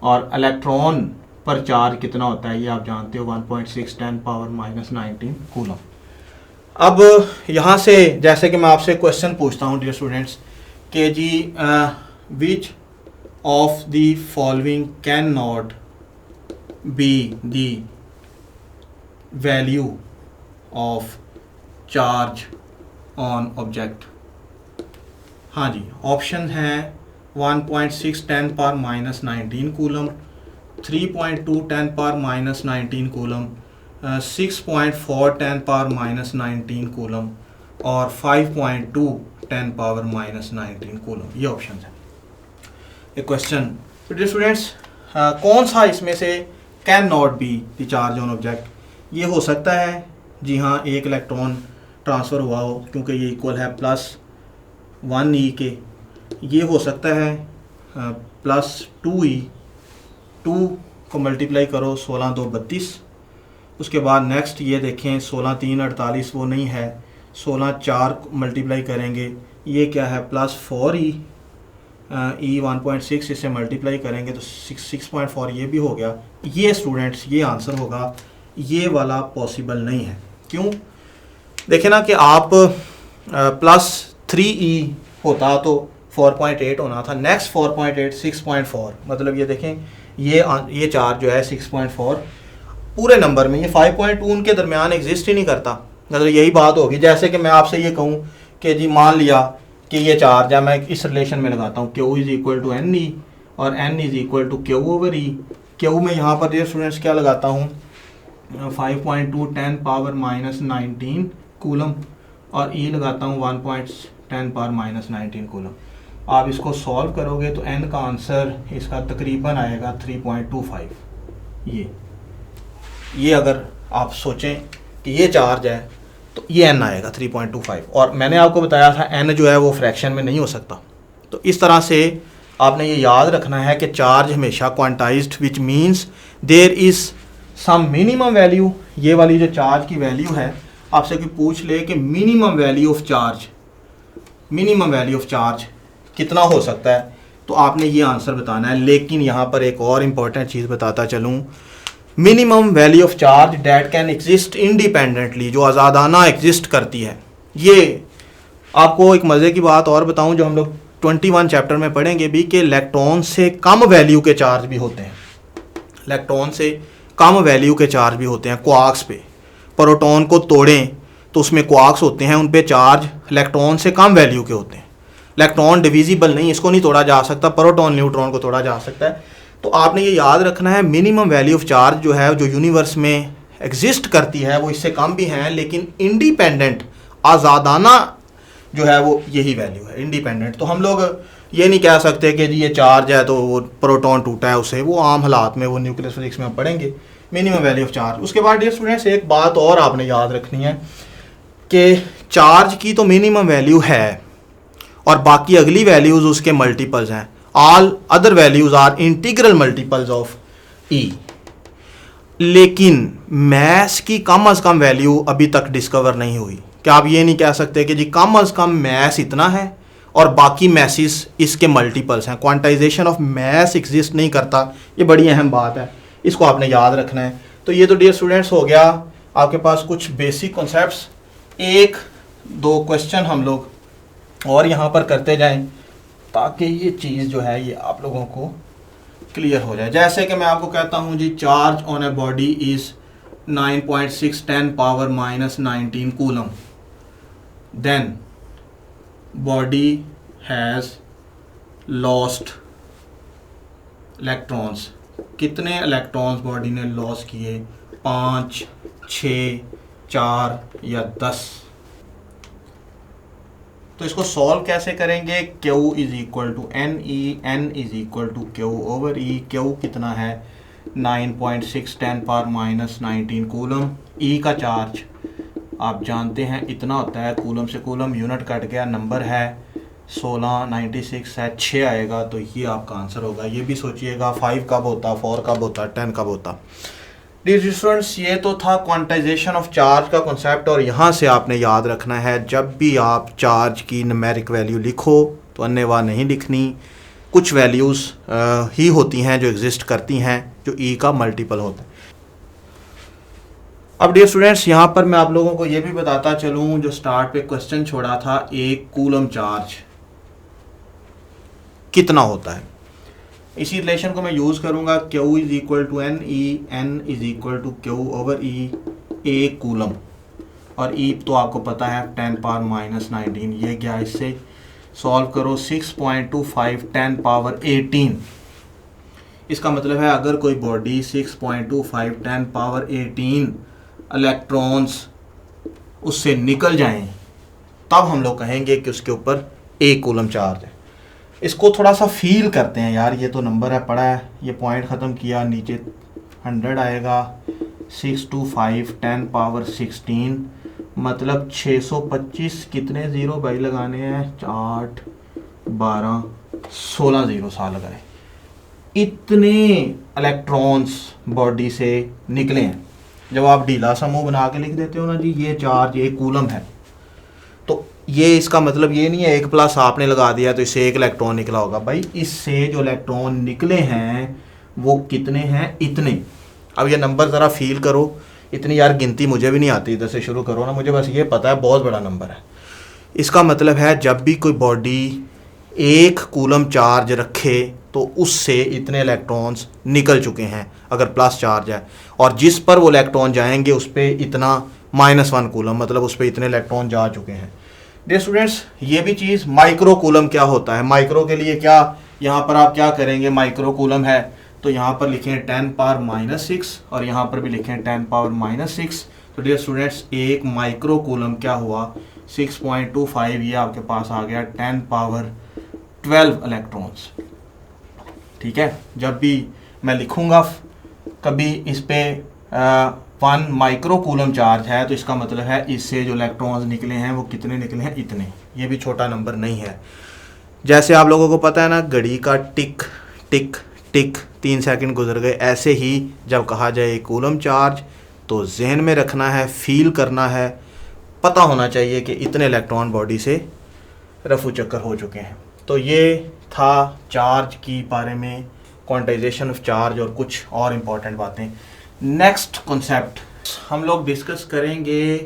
और इलेक्ट्रॉन पर चार्ज कितना होता है ये आप जानते हो, 1.6 10⁻⁻19 कूलम। अब यहाँ से जैसे कि मैं आपसे क्वेश्चन पूछता हूँ डियर स्टूडेंट्स कि जी which of the following can not be the value of charge on object. हाँ जी, ऑप्शन हैं 1.6 10⁻⁻19 कूलम, 3.2 10⁻⁻19 कूलम, 6.4 10⁻⁻19 कूलम और 5.2 10⁻⁻19 कूलम। ये ऑप्शन है एक क्वेश्चन। तो डियर स्टूडेंट्स, कौन सा इसमें से can not be the charge on object? ये हो सकता है जी हाँ, एक इलेक्ट्रॉन ट्रांसफ़र हुआ हो क्योंकि ये इक्वल है +1e के। ये हो सकता है +2e, 2 को मल्टीप्लाई करो 16 2 32। उसके बाद नेक्स्ट ये देखें 16 3 48, वो नहीं है, 16 4 मल्टीप्लाई करेंगे, ये क्या है +4e, e 1.6 इससे मल्टीप्लाई करेंगे तो 6.4 ये भी हो गया। ये स्टूडेंट्स ये आंसर होगा, ये वाला पॉसिबल नहीं है। क्यों? देखें ना कि आप +3e होता तो 4.8 होना था, नेक्स्ट 4.8 6.4, मतलब ये देखें ये चार्ज जो है 6.4 पूरे नंबर में, ये 5.2 उनके दरमियान एग्जिस्ट ही नहीं करता। मतलब यही बात होगी जैसे कि मैं आपसे ये कहूँ कि जी मान लिया कि ये चार्ज है, मैं इस रिलेशन में लगाता हूँ Q = ne और n = Q/e। Q में यहाँ पर डियर स्टूडेंट्स क्या लगाता हूँ, 5.2 10⁻⁻19 कूलम और E लगाता हूँ 1.10⁻⁻19 कूलम। आप इसको सॉल्व करोगे तो n का आंसर इसका तकरीबन आएगा 3.25। ये अगर आप सोचें कि ये चार्ज है तो ये n आएगा 3.25, और मैंने आपको बताया था n जो है वो फ्रैक्शन में नहीं हो सकता। तो इस तरह से आपने ये याद रखना है कि चार्ज हमेशा quantised, which means there is some minimum value. ये वाली जो चार्ज की वैल्यू है, आपसे कोई पूछ ले कि मिनिमम वैल्यू ऑफ चार्ज कितना हो सकता है, तो आपने ये आंसर बताना है। लेकिन यहाँ पर एक और इम्पॉर्टेंट चीज़ बताता चलूँ, minimum value of charge that can exist independently, जो आज़ादाना एग्जिस्ट करती है। ये आपको एक मज़े की बात और बताऊं जो हम लोग 21 चैप्टर में पढ़ेंगे भी, कि इलेक्ट्रॉन से कम वैल्यू के चार्ज भी होते हैं, इलेक्ट्रॉन से कम वैल्यू के चार्ज भी होते हैं क्वार्क्स पे। प्रोटॉन को तोड़ें तो उसमें क्वार्क्स होते हैं, उन पे चार्ज इलेक्ट्रॉन से कम वैल्यू के होते हैं। इलेक्ट्रॉन डिविजिबल नहीं, इसको नहीं तोड़ा जा सकता, प्रोटॉन न्यूट्रॉन को तोड़ा जा सकता है। तो आपने ये याद रखना है, मिनिमम वैल्यू ऑफ चार्ज जो है, जो यूनिवर्स में एग्जिस्ट करती है, वो इससे कम भी हैं, लेकिन इंडिपेंडेंट आज़ादाना जो है वो यही वैल्यू है, इंडिपेंडेंट। तो हम लोग ये नहीं कह सकते कि जी ये चार्ज है तो वो प्रोटॉन टूटा है उसे, वो आम हालात में, वो न्यूक्लियर फिजिक्स में हम पढ़ेंगे मिनिमम वैल्यू ऑफ चार्ज। उसके बाद डियर स्टूडेंट्स एक बात और आपने याद रखनी है कि चार्ज की तो मिनिमम वैल्यू है और बाकी अगली वैल्यूज उसके मल्टीपल्स हैं। All other values are integral multiples of e. लेकिन मैथ्स की कम अज़ कम वैल्यू अभी तक डिस्कवर नहीं हुई। क्या आप ये नहीं कह सकते कि जी कम अज़ कम मैथ्स इतना है और बाकी मैसेस इसके मल्टीपल्स हैं। क्वांटाइजेशन ऑफ मैथ्स एग्जिस्ट नहीं करता, ये बड़ी अहम बात है, इसको आपने याद रखना है। तो ये तो डियर स्टूडेंट्स हो गया आपके पास कुछ बेसिक कॉन्सेप्ट्स। एक दो क्वेश्चन हम लोग और यहाँ पर करते जाएं ताकि ये चीज़ जो है ये आप लोगों को क्लियर हो जाए। जैसे कि मैं आपको कहता हूँ जी charge on a body is 9.6 10 power minus 19 coulomb, then body has lost electrons. कितने इलेक्ट्रॉन्स बॉडी ने लॉस किए? 5, 6, 4 या 10। तो इसको सॉल्व कैसे करेंगे? Q is equal to n e, n is equal to Q over e. Q कितना है? 9.6 10 पावर माइनस 19 कूलम। ई का चार्ज आप जानते हैं इतना होता है, कूलम से कूलम यूनिट कट गया, नंबर है 16, 96 है, 6 आएगा, तो ये आपका आंसर होगा। ये भी सोचिएगा 5 कब होता, 4 कब होता, 10 कब होता। डियर स्टूडेंट्स, ये तो था क्वांटाइजेशन ऑफ चार्ज का कॉन्सेप्ट। और यहाँ से आपने याद रखना है जब भी आप चार्ज की न्यूमेरिक वैल्यू लिखो तो अन्यथा नहीं लिखनी। कुछ वैल्यूज़ ही होती हैं जो एग्जिस्ट करती हैं जो ई का मल्टीपल होता है। अब डियर स्टूडेंट्स यहाँ पर मैं आप लोगों को ये भी बताता चलूँ, जो स्टार्ट पे क्वेश्चन छोड़ा था, एक कूलम चार्ज कितना होता है। इसी रिलेशन को मैं यूज़ करूँगा, Q is equal to n e, n is equal to Q over e, एक कूलम। और ई तो आपको पता है 10 पावर माइनस 19। ये क्या, इससे सॉल्व करो, 6.25 10 पावर 18। इसका मतलब है अगर कोई बॉडी 6.25 10 पावर 18 इलेक्ट्रॉन्स उससे निकल जाएं तब हम लोग कहेंगे कि उसके ऊपर एक कूलम चार्ज है। इसको थोड़ा सा फील करते हैं यार। ये तो नंबर है, पढ़ा है, ये पॉइंट ख़त्म किया, नीचे 100 आएगा। 625 10 पावर 16 मतलब 625। कितने ज़ीरो भाई लगाने हैं? 8, 12, 16 ज़ीरो साल लगाए। इतने इलेक्ट्रॉन्स बॉडी से निकले हैं। जब आप ढीला सा मुँह बना के लिख देते हो ना जी ये चार्ज एक कूलम है, तो ये इसका मतलब ये नहीं है 1 प्लस आपने लगा दिया तो इससे एक इलेक्ट्रॉन निकला होगा। भाई इससे जो इलेक्ट्रॉन निकले हैं वो कितने हैं? इतने। अब ये नंबर ज़रा फील करो। इतनी यार गिनती मुझे भी नहीं आती, इधर से शुरू करो ना, मुझे बस ये पता है बहुत बड़ा नंबर है। इसका मतलब है जब भी कोई बॉडी एक कूलम चार्ज रखे तो उससे इतने इलेक्ट्रॉन्स निकल चुके हैं अगर प्लस चार्ज है, और जिस पर वो इलेक्ट्रॉन जाएंगे उस पर इतना -1 कूलम, मतलब उस पर इतने इलेक्ट्रॉन जा चुके हैं। डियर स्टूडेंट्स, ये भी चीज़ माइक्रो कूलम क्या होता है। माइक्रो के लिए क्या, यहाँ पर आप क्या करेंगे, माइक्रो कूलम है तो यहाँ पर लिखें 10 पावर -6 और यहाँ पर भी लिखें 10 पावर -6। तो डियर स्टूडेंट्स एक माइक्रो कूलम क्या हुआ? 6.25, ये आपके पास आ गया 10 पावर 12 इलेक्ट्रॉन्स। ठीक है, जब भी मैं लिखूँगा कभी इस पे 1 माइक्रो कूलम चार्ज है तो इसका मतलब है इससे जो इलेक्ट्रॉन्स निकले हैं वो कितने निकले हैं? इतने। ये भी छोटा नंबर नहीं है। जैसे आप लोगों को पता है ना घड़ी का टिक टिक टिक 3 सेकंड गुजर गए, ऐसे ही जब कहा जाए कूलम चार्ज तो जहन में रखना है, फील करना है, पता होना चाहिए कि इतने इलेक्ट्रॉन बॉडी से रफू चक्कर हो चुके हैं। तो ये था चार्ज की बारे में, क्वांटाइजेशन ऑफ चार्ज और कुछ और इम्पॉर्टेंट बातें। नेक्स्ट कॉन्सेप्ट हम लोग डिस्कस करेंगे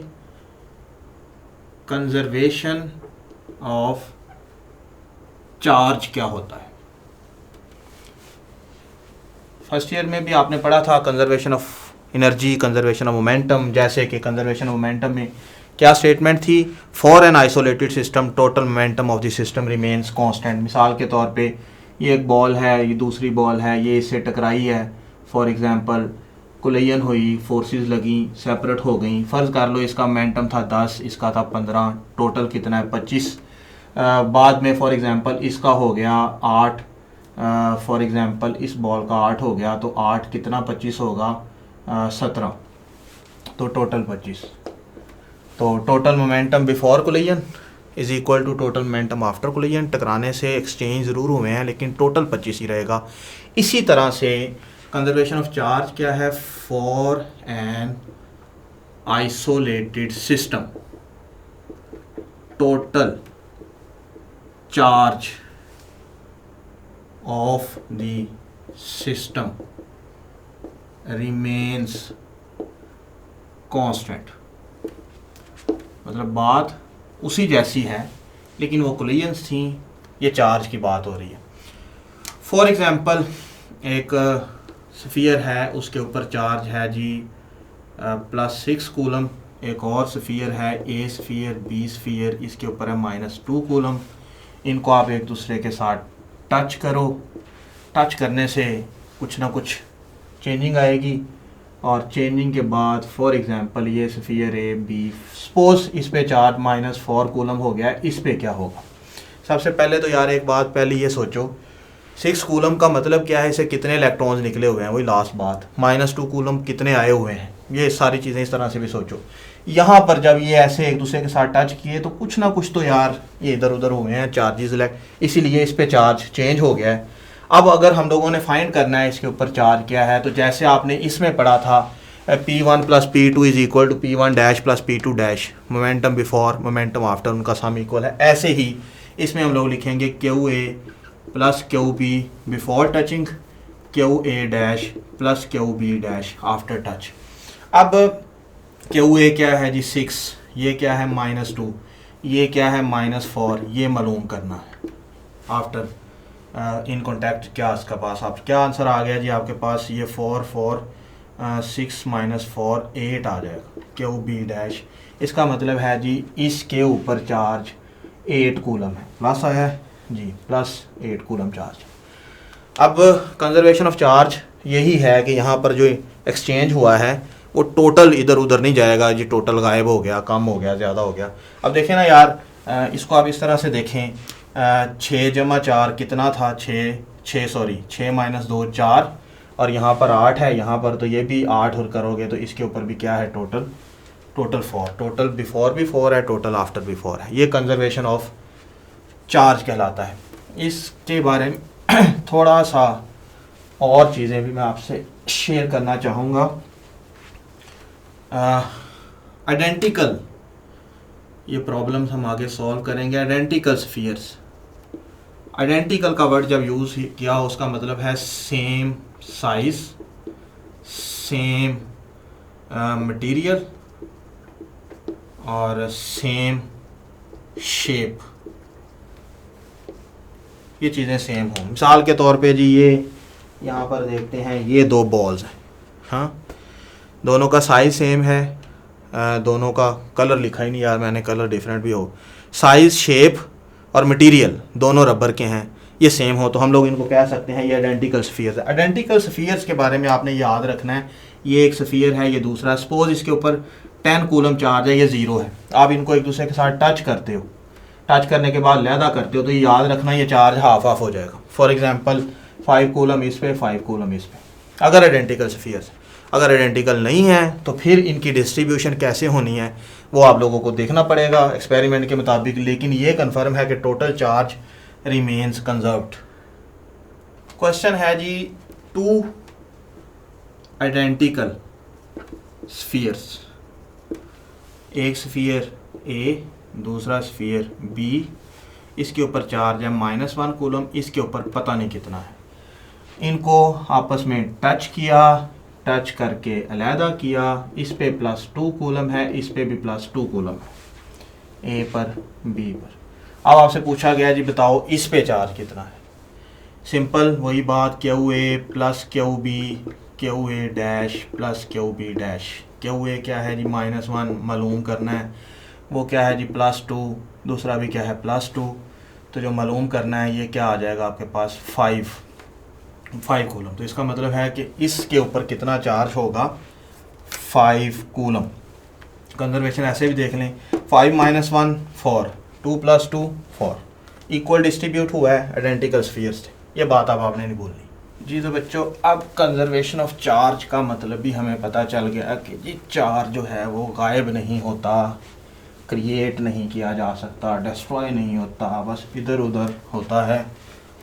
कंजर्वेशन ऑफ चार्ज क्या होता है। फर्स्ट ईयर में भी आपने पढ़ा था conservation of energy, conservation of momentum. जैसे कि कंजर्वेशन ऑफ मोमेंटम में क्या स्टेटमेंट थी? For an isolated system total momentum of the system remains constant. मिसाल के तौर पे ये एक बॉल है, ये दूसरी बॉल है, ये इससे टकराई है, फॉर एग्जांपल कोलिजन हुई, फोर्सेस लगी, सेपरेट हो गई। फ़र्ज़ कर लो इसका मोमेंटम था 10, इसका था 15, टोटल कितना है? 25। बाद में फॉर एग्जांपल इसका हो गया 8, फॉर एग्जांपल इस बॉल का 8 हो गया, तो 8 कितना 25 होगा 17, तो टोटल 25। तो total momentum before collision is equal to total momentum after collision. टकराने से एक्सचेंज ज़रूर हुए हैं लेकिन टोटल 25 ही रहेगा। इसी तरह से कंजर्वेशन ऑफ चार्ज क्या है, for an isolated system total charge of the system remains constant. मतलब बात उसी जैसी है लेकिन वो कोलिजन्स थी, ये चार्ज की बात हो रही है। फॉर एग्जांपल एक स्फीयर है, उसके ऊपर चार्ज है जी +6 कूलम। एक और स्फीयर है, ए स्फीयर बी स्फीयर, इसके ऊपर है -2 कूलम। इनको आप एक दूसरे के साथ टच करो, टच करने से कुछ ना कुछ चेंजिंग आएगी और चेंजिंग के बाद फॉर एग्जांपल ये स्फीयर ए बी, सपोज इस पे चार्ज -4 कूलम हो गया, इस पे क्या होगा। सबसे पहले तो यार एक बात पहले ये सोचो, 6 कूलम का मतलब क्या है, इसे कितने इलेक्ट्रॉन्स निकले हुए हैं, वही लास्ट बात। -2 कूलम कितने आए हुए हैं, ये सारी चीज़ें इस तरह से भी सोचो। यहाँ पर जब ये ऐसे एक दूसरे के साथ टच किए तो कुछ ना कुछ तो यार ये इधर उधर हुए हैं चार्जेस, इसीलिए इस पे चार्ज चेंज हो गया है। अब अगर हम लोगों ने फाइंड करना है इसके ऊपर चार्ज क्या है, तो जैसे आपने इसमें पढ़ा था P1 + P2 is equal to P1 dash + P2 dash, momentum before momentum after उनका सम इक्वल है। ऐसे ही इसमें हम लोग लिखेंगे QA + QB before touching, QA dash + QB dash after touch. अब QA क्या है जी 6, ये क्या है -2, ये क्या है -4, ये मालूम करना है आफ्टर इन कॉन्टैक्ट। क्या इसका पास आप क्या आंसर आ गया जी आपके पास, ये 4 4 6 -4 8 आ जाएगा QB डैश। इसका मतलब है जी इसके ऊपर चार्ज 8 कूलम है, प्लस आया है जी, +8 कूलम चार्ज। अब कंजर्वेशन ऑफ चार्ज यही है कि यहाँ पर जो एक्सचेंज हुआ है वो टोटल इधर उधर नहीं जाएगा जी, टोटल गायब हो गया, कम हो गया, ज़्यादा हो गया। अब देखें ना यार, इसको आप इस तरह से देखें, 6 + 4 कितना था, 6 -2 4, और यहाँ पर 8 है, यहाँ पर तो ये भी 8 और करोगे तो इसके ऊपर भी क्या है टोटल 4, टोटल बिफोर भी 4 है, टोटल आफ्टर भी 4 है। ये कंजर्वेशन ऑफ चार्ज कहलाता है। इसके बारे में थोड़ा सा और चीज़ें भी मैं आपसे शेयर करना चाहूँगा। आइडेंटिकल, ये प्रॉब्लम्स हम आगे सॉल्व करेंगे। आइडेंटिकल स्फीयर्स, आइडेंटिकल का वर्ड जब यूज़ किया उसका मतलब है सेम साइज, सेम मटेरियल और सेम शेप, ये चीज़ें सेम हों। मिसाल के तौर पे जी ये यहाँ पर देखते हैं, ये 2 बॉल्स हैं, हाँ, दोनों का साइज़ सेम है, दोनों का कलर लिखा ही नहीं यार मैंने, कलर डिफरेंट भी हो, साइज़ शेप और मटेरियल दोनों रबर के हैं, ये सेम हो तो हम लोग इनको कह सकते हैं ये आइडेंटिकल स्फीयर्स है। आइडेंटिकल स्फीयर्स के बारे में आपने याद रखना है, ये एक स्फीयर है, ये दूसरा। सपोज इसके ऊपर 10 कूलम चार्ज है, ये 0 है, आप इनको एक दूसरे के साथ टच करते हो, टच करने के बाद लहदा करते हो तो ये याद रखना ये चार्ज हाफ हो जाएगा। फॉर एग्जांपल 5 कूलम इस पे, 5 कूलम इस पे, अगर आइडेंटिकल स्फीयर्स। अगर आइडेंटिकल नहीं है तो फिर इनकी डिस्ट्रीब्यूशन कैसे होनी है वो आप लोगों को देखना पड़ेगा एक्सपेरिमेंट के मुताबिक, लेकिन ये कंफर्म है कि total charge remains conserved. Question है जी 2 आइडेंटिकल स्फीयर्स, एक स्फीयर ए, दूसरा स्फीयर बी, इसके ऊपर चार्ज है -1 कूलम, इसके ऊपर पता नहीं कितना है। इनको आपस में टच किया, टच करके अलहदा किया, इस पे +2 कूलम है, इस पे भी +2 कूलम है, ए पर बी पर। अब आपसे पूछा गया जी बताओ इस पे चार्ज कितना है। सिंपल वही बात, QA + QB, QA dash + QB dash. QA क्या है जी -1 मालूम करना है, वो क्या है जी +2, दूसरा भी क्या है +2, तो जो मालूम करना है ये क्या आ जाएगा आपके पास 5 कूलम। तो इसका मतलब है कि इसके ऊपर कितना चार्ज होगा 5 कूलम। कंजर्वेशन ऐसे भी देख लें, 5 - 1 4, 2 + 2 4, इक्वल डिस्ट्रीब्यूट हुआ है आइडेंटिकल स्फीयर्स से, ये बात अब आपने नहीं भूलनी जी। तो बच्चों अब कंजर्वेशन ऑफ चार्ज का मतलब भी हमें पता चल गया कि जी चार्ज जो है वो गायब नहीं होता, क्रिएट नहीं किया जा सकता, डिस्ट्रॉय नहीं होता, बस इधर उधर होता है,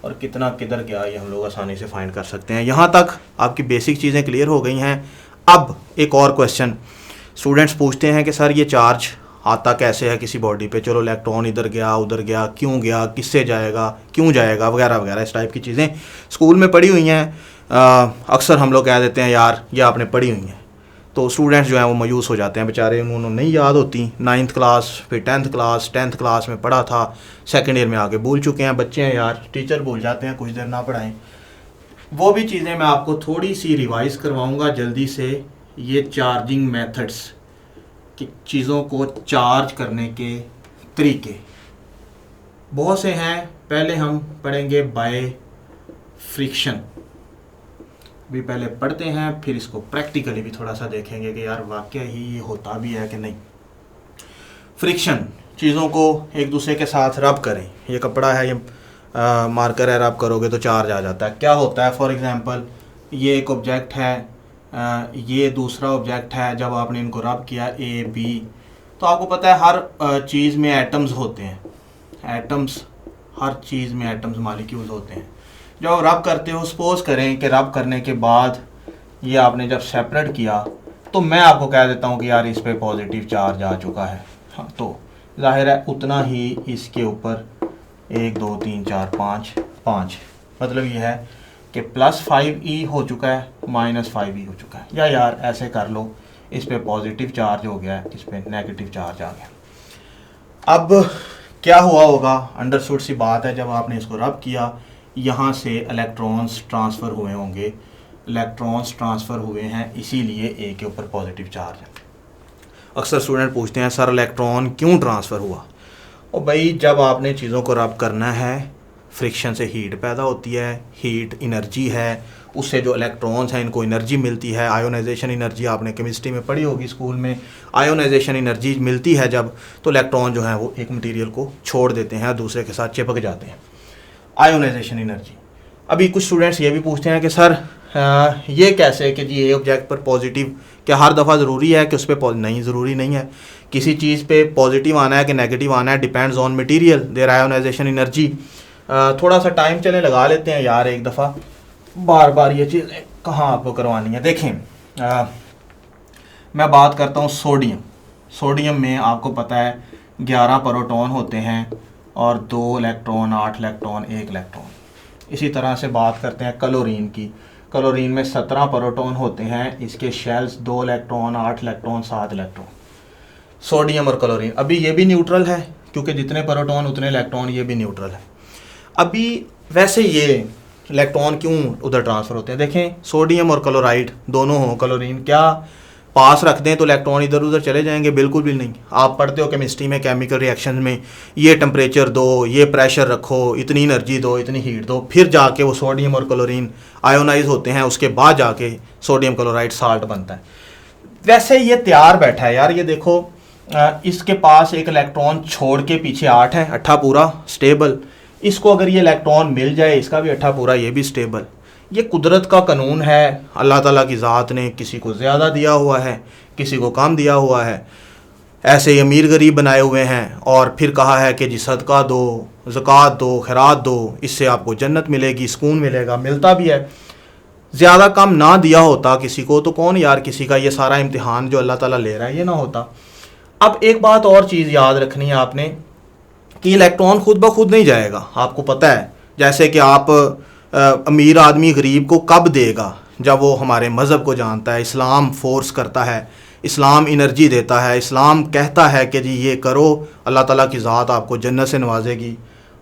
और कितना किधर गया ये हम लोग आसानी से फाइंड कर सकते हैं। यहाँ तक आपकी बेसिक चीज़ें क्लियर हो गई हैं। अब एक और क्वेश्चन स्टूडेंट्स पूछते हैं कि सर ये चार्ज आता कैसे है किसी बॉडी पे, चलो इलेक्ट्रॉन इधर गया उधर गया, क्यों गया, किससे जाएगा, क्यों जाएगा, वगैरह वगैरह, इस टाइप की चीज़ें स्कूल में पढ़ी हुई हैं। अक्सर हम लोग कह देते हैं यार ये आपने पढ़ी हुई हैं, तो स्टूडेंट्स जो हैं वो मायूस हो जाते हैं बेचारे, उन्होंने नहीं याद होती। 9th क्लास फिर 10th क्लास में पढ़ा था, सेकेंड ईयर में आके भूल चुके हैं, बच्चे हैं यार, टीचर भूल जाते हैं कुछ देर ना पढ़ाएं। वो भी चीज़ें मैं आपको थोड़ी सी रिवाइज़ करवाऊंगा जल्दी से। ये चार्जिंग मेथड्स कि चीज़ों को चार्ज करने के तरीके बहुत से हैं। पहले हम पढ़ेंगे बाय फ्रिक्शन, भी पहले पढ़ते हैं, फिर इसको प्रैक्टिकली भी थोड़ा सा देखेंगे कि यार वाकई ही ये होता भी है कि नहीं। फ्रिक्शन, चीज़ों को एक दूसरे के साथ रब करें। ये कपड़ा है, ये मार्कर है, रब करोगे तो चार्ज आ जाता है। क्या होता है, फॉर एग्जांपल ये एक ऑब्जेक्ट है, ये दूसरा ऑब्जेक्ट है, जब आपने इनको रब किया ए बी, तो आपको पता है हर चीज़ में एटम्स होते हैं, एटम्स, हर चीज़ में एटम्स मॉलिक्यूल्स होते हैं। जब रब करते हो, सपोज करें कि रब करने के बाद ये आपने जब सेपरेट किया, तो मैं आपको कह देता हूँ कि यार इस पे पॉजिटिव चार्ज आ चुका है। हाँ, तो जाहिर है उतना ही इसके ऊपर 1 2 3 4 5 मतलब ये है कि +5e हो चुका है, -5e हो चुका है। या यार ऐसे कर लो, इस पे पॉजिटिव चार्ज हो गया है, इस पे नेगेटिव चार्ज आ गया। अब क्या हुआ होगा, अंडरस्टूड सी बात है, जब आपने इसको रब किया, यहाँ से इलेक्ट्रॉन्स ट्रांसफ़र हुए होंगे, इलेक्ट्रॉन्स ट्रांसफ़र हुए हैं, इसीलिए ए के ऊपर पॉजिटिव चार्ज है। अक्सर स्टूडेंट पूछते हैं सर इलेक्ट्रॉन क्यों ट्रांसफ़र हुआ। और भाई जब आपने चीज़ों को रब करना है, फ्रिक्शन से हीट पैदा होती है, हीट एनर्जी है, उससे जो इलेक्ट्रॉन्स हैं इनको एनर्जी मिलती है, आयोनाइजेशन एनर्जी आपने केमिस्ट्री में पढ़ी होगी स्कूल में। आयोनाइजेशन एनर्जी मिलती है जब, तो इलेक्ट्रॉन जो है वो एक मटेरियल को छोड़ देते हैं, दूसरे के साथ चिपक जाते हैं, आयोनाइजेशन एनर्जी। अभी कुछ स्टूडेंट्स ये भी पूछते हैं कि सर ये कैसे कि जी ये ऑब्जेक्ट पर पॉजिटिव, क्या हर दफ़ा ज़रूरी है कि उस पर नहीं, ज़रूरी नहीं है। किसी चीज़ पे पॉजिटिव आना है कि नेगेटिव आना है, depends on material their ionisation energy. थोड़ा सा टाइम चले लगा लेते हैं यार, एक दफ़ा बार बार ये चीज़ कहाँ आपको करवानी है। देखें मैं बात करता हूँ सोडियम। सोडियम में आपको पता है 11 प्रोटॉन होते हैं और 2 इलेक्ट्रॉन, 8 इलेक्ट्रॉन, 1 इलेक्ट्रॉन। इसी तरह से बात करते हैं क्लोरीन की। क्लोरीन में 17 प्रोटॉन होते हैं, इसके shells 2 electron, 8 electron, 7 electron. Sodium और क्लोरीन, अभी ये भी न्यूट्रल है क्योंकि जितने प्रोटॉन उतने इलेक्ट्रॉन, ये भी न्यूट्रल है। अभी वैसे ये इलेक्ट्रॉन क्यों उधर ट्रांसफ़र होते हैं, देखें सोडियम और क्लोराइड दोनों हों, क्लोरीन, क्या पास रख दें तो इलेक्ट्रॉन इधर उधर चले जाएंगे? बिल्कुल भी नहीं। आप पढ़ते हो केमिस्ट्री में, केमिकल रिएक्शन में, ये टेम्परेचर दो, ये प्रेशर रखो, इतनी एनर्जी दो, इतनी हीट दो, फिर जाके वो सोडियम और क्लोरीन आयोनाइज होते हैं, उसके बाद जाके सोडियम क्लोराइड साल्ट बनता है। वैसे ये तैयार बैठा है यार, ये देखो इसके पास एक इलेक्ट्रॉन छोड़ के पीछे 8 है, 8 पूरा स्टेबल। इसको अगर ये इलेक्ट्रॉन मिल जाए, इसका भी 8 पूरा, ये भी स्टेबल। ये कुदरत का कानून है, अल्लाह ताला की ज़ात ने किसी को ज़्यादा दिया हुआ है, किसी को कम दिया हुआ है, ऐसे ही अमीर गरीब बनाए हुए हैं। और फिर कहा है कि जी सदका दो, ज़कात दो, खैरात दो, इससे आपको जन्नत मिलेगी, सुकून मिलेगा, मिलता भी है। ज़्यादा कम ना दिया होता किसी को तो कौन यार किसी का ये सारा इम्तिहान जो अल्लाह ताला ले रहा है ये ना होता। अब एक बात और चीज़ याद रखनी है आपने कि इलेक्ट्रॉन खुद ब खुद नहीं जाएगा। आपको पता है जैसे कि आप अमीर आदमी गरीब को कब देगा, जब वो हमारे मज़हब को जानता है, इस्लाम फोर्स करता है, इस्लाम एनर्जी देता है, इस्लाम कहता है कि जी ये करो, अल्लाह ताला की ज़ात आपको जन्नत से नवाजेगी,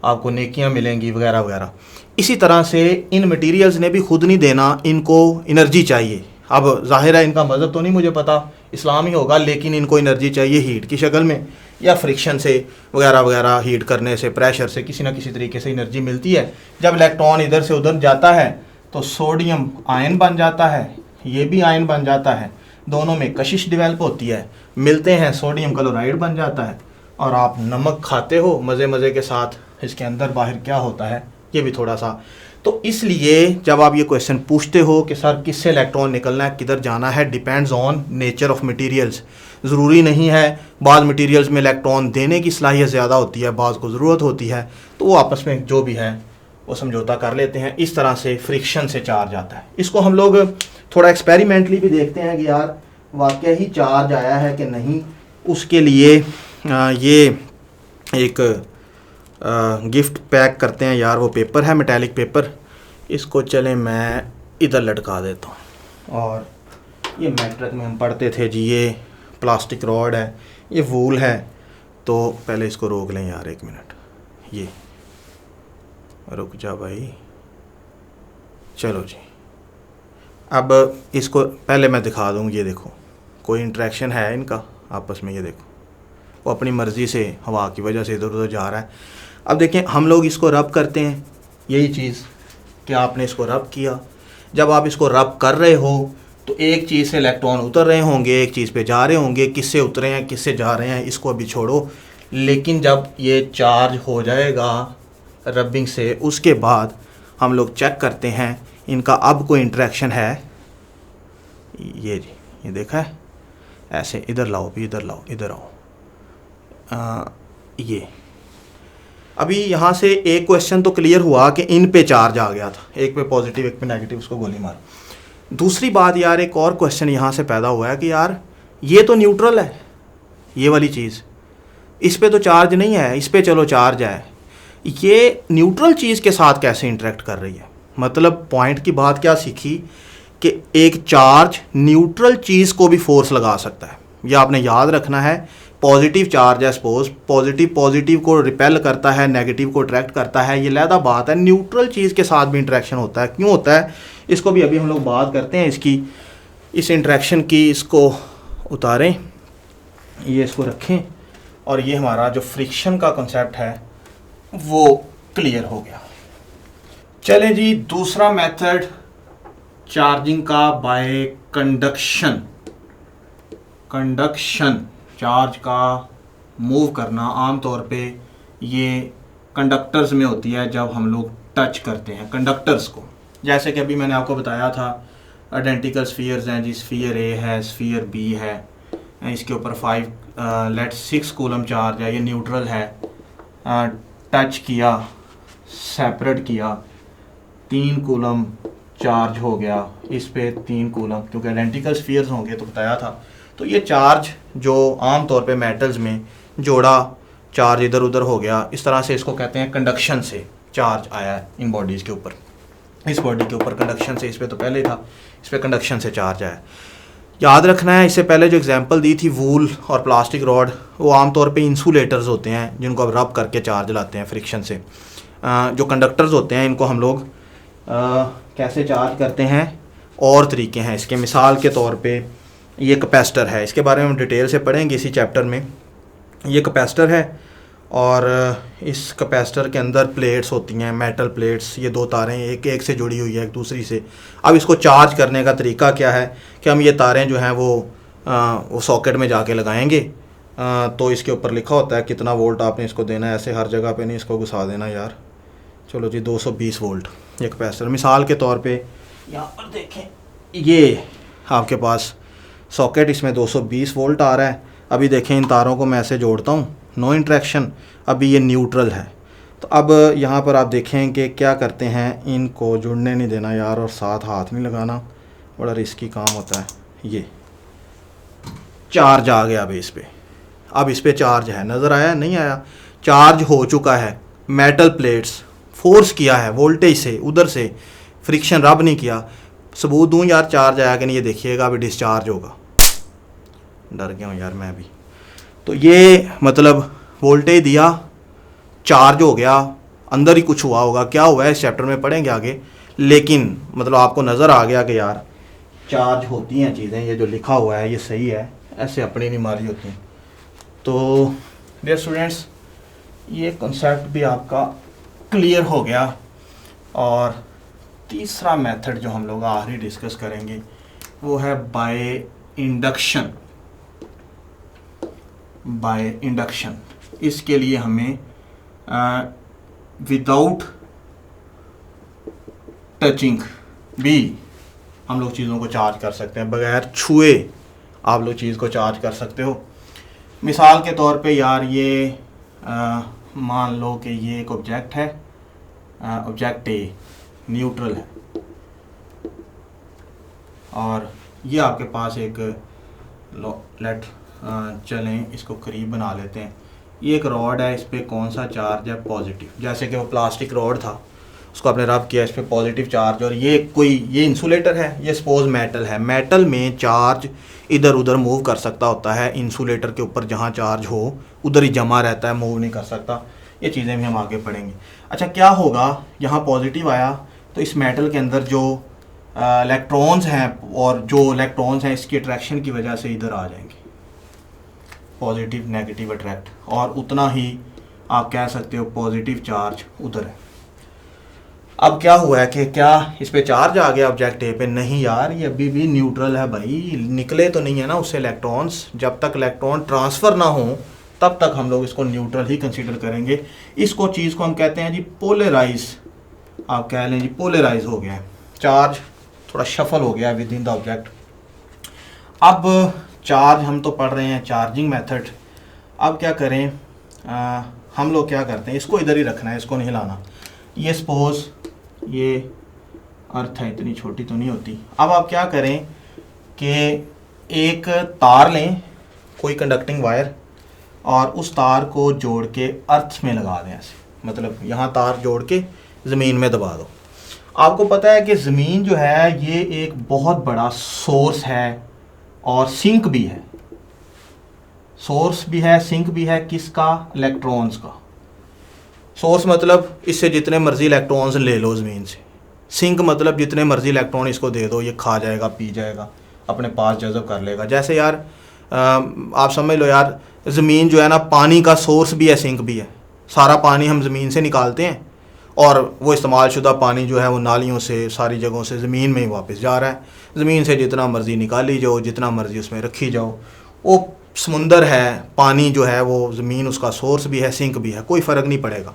आपको नेकियां मिलेंगी, वगैरह वगैरह। इसी तरह से इन मटेरियल्स ने भी खुद नहीं देना, इनको एनर्जी चाहिए। अब जाहिर है इनका मज़हब तो नहीं मुझे पता, इस्लाम ही होगा, लेकिन इनको एनर्जी चाहिए हीट की शक्ल में, या फ्रिक्शन से वगैरह वगैरह, हीट करने से, प्रेशर से, किसी ना किसी तरीके से एनर्जी मिलती है। जब इलेक्ट्रॉन इधर से उधर जाता है तो सोडियम आयन बन जाता है, ये भी आयन बन जाता है, दोनों में कशिश डेवलप होती है, मिलते हैं, सोडियम क्लोराइड बन जाता है। और आप नमक खाते हो मज़े मज़े के साथ, इसके अंदर बाहर क्या होता है ये भी थोड़ा सा। तो इसलिए जब आप ये क्वेश्चन पूछते हो कि सर किससे इलेक्ट्रॉन निकलना है, किधर जाना है, depends on nature of materials. ज़रूरी नहीं है, बाद मटेरियल्स में इलेक्ट्रॉन देने की सलाहियत ज़्यादा होती है, बाद को ज़रूरत होती है, तो वो आपस में जो भी है वो समझौता कर लेते हैं। इस तरह से फ्रिक्शन से चार्ज आता है। इसको हम लोग थोड़ा एक्सपेरिमेंटली भी देखते हैं कि यार वाकई ही चार्ज आया है कि नहीं। उसके लिए ये एक गिफ्ट पैक करते हैं यार, वो पेपर है मेटालिक पेपर, इसको चले मैं इधर लटका देता हूँ। और ये मैट्रिक में हम पढ़ते थे जी, ये प्लास्टिक रॉड है, ये वूल है, तो पहले इसको रोक लें यार 1 मिनट, ये रुक जा भाई, चलो जी। अब इसको पहले मैं दिखा दूँ, ये देखो कोई इंटरेक्शन है इनका आपस में, ये देखो वो अपनी मर्ज़ी से हवा की वजह से इधर उधर जा रहा है। अब देखें हम लोग इसको रब करते हैं, यही चीज़ कि आपने इसको रब किया, जब आप इसको रब कर रहे हो तो एक चीज़ से इलेक्ट्रॉन उतर रहे होंगे, एक चीज़ पे जा रहे होंगे, किससे उतरे हैं किससे जा रहे हैं इसको अभी छोड़ो। लेकिन जब ये चार्ज हो जाएगा रबिंग से, उसके बाद हम लोग चेक करते हैं इनका अब कोई इंटरेक्शन है। ये जी, ये देखा है, ऐसे इधर लाओ भी, इधर लाओ, इधर आओ। ये अभी यहाँ से एक क्वेश्चन तो क्लियर हुआ कि इन पे चार्ज आ गया था, एक पे पॉजिटिव एक पे नेगेटिव, उसको गोली मारो। दूसरी बात यार, एक और क्वेश्चन यहाँ से पैदा हुआ है कि यार ये तो न्यूट्रल है, ये वाली चीज़, इस पे तो चार्ज नहीं है, इस पे चलो चार्ज है, ये न्यूट्रल चीज़ के साथ कैसे इंटरेक्ट कर रही है। मतलब पॉइंट की बात क्या सीखी कि एक चार्ज न्यूट्रल चीज़ को भी फोर्स लगा सकता है, ये आपने याद रखना है। पॉजिटिव चार्ज है, सपोज पॉजिटिव को रिपेल करता है, नेगेटिव को अट्रैक्ट करता है, ये लहदा बात है। न्यूट्रल चीज़ के साथ भी इंटरेक्शन होता है, क्यों होता है इसको भी अभी हम लोग बात करते हैं इसकी, इस इंटरेक्शन की। इसको उतारें, ये इसको रखें, और ये हमारा जो फ्रिक्शन का कॉन्सेप्ट है वो क्लियर हो गया। चलें जी, दूसरा मेथड चार्जिंग का बाय कंडक्शन। चार्ज का मूव करना आमतौर पे ये कंडक्टर्स में होती है, जब हम लोग टच करते हैं कंडक्टर्स को। जैसे कि अभी मैंने आपको बताया था आइडेंटिकल स्फीयर्स हैं जी, स्फीयर ए है, स्फीयर बी है, इसके ऊपर 6 कूलम चार्ज है, ये न्यूट्रल है। टच किया, सेपरेट किया, 3 कूलम चार्ज हो गया, इस पे 3 कूलम, क्योंकि आइडेंटिकल स्फीयर्स होंगे तो बताया था। तो ये चार्ज जो आम तौर पे मेटल्स में जोड़ा चार्ज इधर उधर हो गया, इस तरह से इसको कहते हैं कंडक्शन से चार्ज आया है इन बॉडीज़ के ऊपर। इस बॉडी के ऊपर कंडक्शन से, इस पे तो पहले था, इस पे कंडक्शन से चार्ज आया। याद रखना है, इससे पहले जो एग्जांपल दी थी वूल और प्लास्टिक रॉड, वो आमतौर पे इंसुलेटर्स होते हैं जिनको अब रब करके चार्ज लाते हैं फ्रिक्शन से। जो कंडक्टर्स होते हैं इनको हम लोग कैसे चार्ज करते हैं, और तरीके हैं इसके। मिसाल के तौर पे ये कैपेसिटर है, इसके बारे में हम डिटेल से पढ़ेंगे इसी चैप्टर में। ये कैपेसिटर है और इस कैपेसिटर के अंदर प्लेट्स होती हैं, मेटल प्लेट्स, ये 2 तारें एक से जुड़ी हुई है एक दूसरी से। अब इसको चार्ज करने का तरीका क्या है कि हम ये तारें जो हैं वो सॉकेट में जाके लगाएंगे। तो इसके ऊपर लिखा होता है कितना वोल्ट आपने इसको देना है, ऐसे हर जगह पे नहीं इसको घुसा देना यार। चलो जी 220 वोल्ट ये कैपेसिटर। मिसाल के तौर पे यहाँ पर देखें, ये आपके पास सॉकेट, इसमें 220 वोल्ट आ रहा है। अभी देखें इन तारों को मैं ऐसे जोड़ता हूँ, नो इंट्रैक्शन, अभी ये न्यूट्रल है। तो अब यहाँ पर आप देखें कि क्या करते हैं, इनको जुड़ने नहीं देना यार, और साथ हाथ नहीं लगाना, बड़ा रिस्की काम होता है। ये चार्ज आ गया अभी इस पर, अब इस पर चार्ज है, नज़र आया नहीं आया, चार्ज हो चुका है। मेटल प्लेट्स फोर्स किया है वोल्टेज से, उधर से फ्रिक्शन रब नहीं किया। सबूत दूँ यार चार्ज आया कि नहीं, ये देखिएगा अभी डिस्चार्ज होगा। डर गया हूँ यार मैं भी। तो ये मतलब वोल्टेज दिया, चार्ज हो गया, अंदर ही कुछ हुआ होगा, क्या हुआ है इस चैप्टर में पढ़ेंगे आगे। लेकिन मतलब आपको नज़र आ गया कि यार चार्ज होती हैं चीज़ें, ये जो लिखा हुआ है ये सही है, ऐसे अपनी नहीं मारी होती हैं। तो डियर स्टूडेंट्स, ये कॉन्सेप्ट भी आपका क्लियर हो गया। और तीसरा मेथड जो हम लोग आखिरी डिस्कस करेंगे वो है बाय इंडक्शन। इसके लिए हमें विदाउट टचिंग भी हम लोग चीज़ों को चार्ज कर सकते हैं, बगैर छुए आप लोग चीज़ को चार्ज कर सकते हो। मिसाल के तौर पे यार ये मान लो कि ये एक ऑब्जेक्ट है, ऑब्जेक्ट ए न्यूट्रल है, और ये आपके पास एक लेट चलें इसको करीब बना लेते हैं। ये एक रॉड है, इस पर कौन सा चार्ज है? पॉजिटिव। जैसे कि वो प्लास्टिक रॉड था, उसको आपने रब किया, इस पर पॉजिटिव चार्ज, और ये इंसुलेटर है, ये सपोज मेटल है। मेटल में चार्ज इधर उधर मूव कर सकता होता है, इंसुलेटर के ऊपर जहाँ चार्ज हो उधर ही जमा रहता है, मूव नहीं कर सकता। ये चीज़ें भी हम आगे पढ़ेंगे। अच्छा, क्या होगा, यहाँ पॉजिटिव आया तो इस मेटल के अंदर जो इलेक्ट्रॉन्स हैं, और जो इलेक्ट्रॉन्स हैं इसकी अट्रैक्शन की वजह से इधर आ जाएंगे, पॉजिटिव नेगेटिव अट्रैक्ट, और उतना ही आप कह सकते हो पॉजिटिव चार्ज उधर है। अब क्या हुआ है कि क्या इस पे चार्ज आ गया ऑब्जेक्ट ए पे? नहीं यार, ये अभी भी न्यूट्रल है भाई, निकले तो नहीं है ना उससे इलेक्ट्रॉन्स। जब तक इलेक्ट्रॉन ट्रांसफ़र ना हो तब तक हम लोग इसको न्यूट्रल ही कंसीडर करेंगे। इसको चीज़ को हम कहते हैं जी पोलराइज, आप कह लें जी पोलराइज हो गया है, चार्ज थोड़ा शफल हो गया है विद इन द ऑब्जेक्ट। अब चार्ज हम तो पढ़ रहे हैं चार्जिंग मेथड। अब क्या करें, हम लोग क्या करते हैं, इसको इधर ही रखना है, इसको नहीं हिलाना। ये सपोज ये अर्थ है, इतनी छोटी तो नहीं होती। अब आप क्या करें कि एक तार लें, कोई कंडक्टिंग वायर, और उस तार को जोड़ के अर्थ में लगा दें ऐसे, मतलब यहाँ तार जोड़ के ज़मीन में दबा दो। आपको पता है कि ज़मीन जो है ये एक बहुत बड़ा सोर्स है और सिंक भी है। सोर्स भी है, सिंक भी है, किसका? इलेक्ट्रॉन्स का। सोर्स मतलब इससे जितने मर्जी इलेक्ट्रॉन्स ले लो ज़मीन से, सिंक मतलब जितने मर्जी इलेक्ट्रॉन इसको दे दो, ये खा जाएगा, पी जाएगा, अपने पास जज़ब कर लेगा। जैसे यार आप समझ लो यार, ज़मीन जो है ना पानी का सोर्स भी है, सिंक भी है। सारा पानी हम ज़मीन से निकालते हैं और वो इस्तेमाल शुदा पानी जो है वो नालियों से, सारी जगहों से ज़मीन में ही वापस जा रहा है। ज़मीन से जितना मर्ज़ी निकाली जाओ, जितना मर्ज़ी उसमें रखी जाओ, वो समुंदर है, पानी जो है वो ज़मीन उसका सोर्स भी है, सिंक भी है, कोई फ़र्क नहीं पड़ेगा,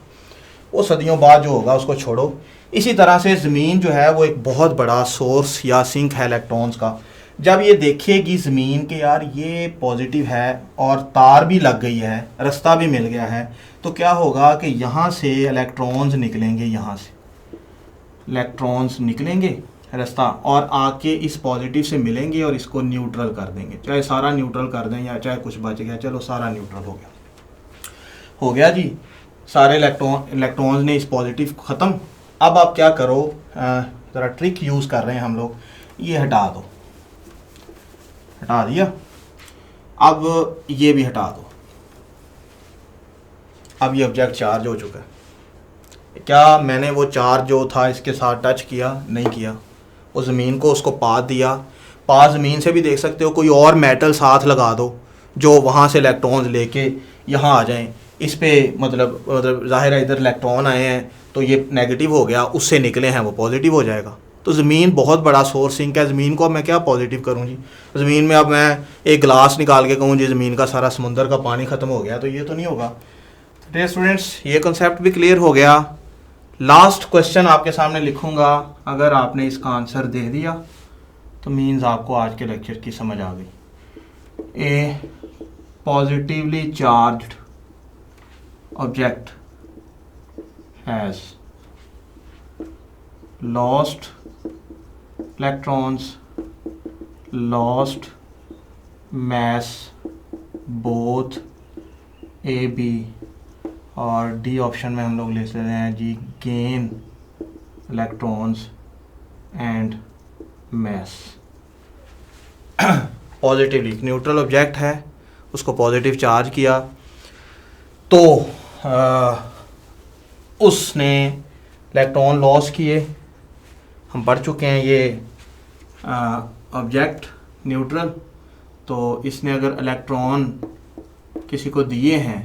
वो सदियों बाद जो होगा उसको छोड़ो। इसी तरह से ज़मीन जो है वो एक बहुत बड़ा सोर्स या सिंक है इलेक्ट्रॉन्स का। जब ये देखेगी ज़मीन के यार ये पॉजिटिव है और तार भी लग गई है, रास्ता भी मिल गया है, तो क्या होगा कि यहाँ से इलेक्ट्रॉन्स निकलेंगे, यहाँ से इलेक्ट्रॉन्स निकलेंगे रास्ता, और आके इस पॉजिटिव से मिलेंगे और इसको न्यूट्रल कर देंगे। चाहे सारा न्यूट्रल कर दें या चाहे कुछ बच गया, चलो सारा न्यूट्रल हो गया जी, सारे इलेक्ट्रॉन्स ने इस पॉजिटिव ख़त्म। अब आप क्या करो, ज़रा ट्रिक यूज़ कर रहे हैं हम लोग, ये हटा दो, हटा दिया। अब ये भी हटा दो। अब ये ऑब्जेक्ट चार्ज हो चुका है। क्या मैंने वो चार्ज जो था इसके साथ टच किया? नहीं किया। वो ज़मीन को उसको पास दिया। पास ज़मीन से भी देख सकते हो, कोई और मेटल साथ लगा दो जो वहाँ से इलेक्ट्रॉन्स लेके यहाँ आ जाएं। इस पे मतलब ज़ाहिर है इधर इलेक्ट्रॉन आए हैं तो ये नेगेटिव हो गया, उससे निकले हैं वो पॉजिटिव हो जाएगा। तो ज़मीन बहुत बड़ा सोर्स सिंक है। ज़मीन को अब मैं क्या पॉजिटिव करूँ जी? ज़मीन में अब मैं एक गिलास निकाल के कहूँ जी ज़मीन का सारा समुंदर का पानी ख़त्म हो गया, तो ये तो नहीं होगा। तो स्टूडेंट्स, ये कॉन्सेप्ट भी क्लियर हो गया। लास्ट क्वेश्चन आपके सामने लिखूँगा, अगर आपने इसका आंसर दे दिया तो मीन्स आपको आज के लेक्चर की समझ आ गई। A positively charged object has lost electrons, lost mass both A B, और डी ऑप्शन में हम लोग ले लेते हैं जी gain electrons and mass। Positively neutral object है, उसको पॉजिटिव चार्ज किया तो उसने इलेक्ट्रॉन लॉस किए। हम पढ़ चुके हैं ये ऑब्जेक्ट न्यूट्रल, तो इसने अगर इलेक्ट्रॉन किसी को दिए हैं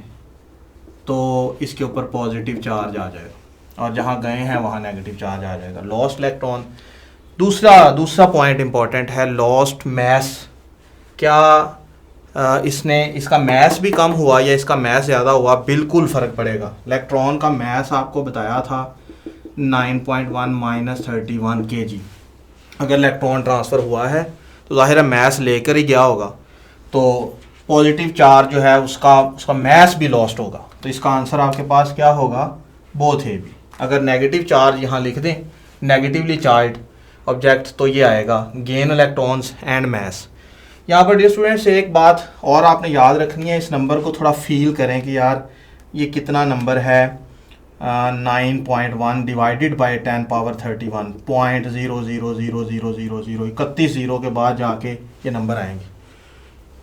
तो इसके ऊपर पॉजिटिव चार्ज आ जाएगा और जहाँ गए हैं वहाँ नेगेटिव चार्ज आ जाएगा। Lost electron. दूसरा पॉइंट इंपॉर्टेंट है, लॉस्ट मैस। क्या इसने इसका मैस भी कम हुआ या इसका मैस ज़्यादा हुआ? बिल्कुल फ़र्क पड़ेगा। इलेक्ट्रॉन का मैस आपको बताया था 9.1 माइनस 31 kg। अगर इलेक्ट्रॉन ट्रांसफ़र हुआ है तो ज़ाहिर है मैस लेकर ही गया होगा। तो पॉजिटिव चार्ज जो है उसका मैस भी लॉस्ट होगा। तो इसका आंसर आपके पास क्या होगा, बोथ है भी। अगर नेगेटिव चार्ज यहाँ लिख दें, नेगेटिवली चार्ज ऑब्जेक्ट, तो ये आएगा गेन इलेक्ट्रॉन्स एंड मैस। यहाँ पर डियर स्टूडेंट्स एक बात और आपने याद रखनी है, इस नंबर को थोड़ा फील करें कि यार ये कितना नंबर है, 9.1 डिवाइडेड बाई 10 पावर 31, 0.000000, 31 जीरो के बाद जाके ये नंबर आएंगे।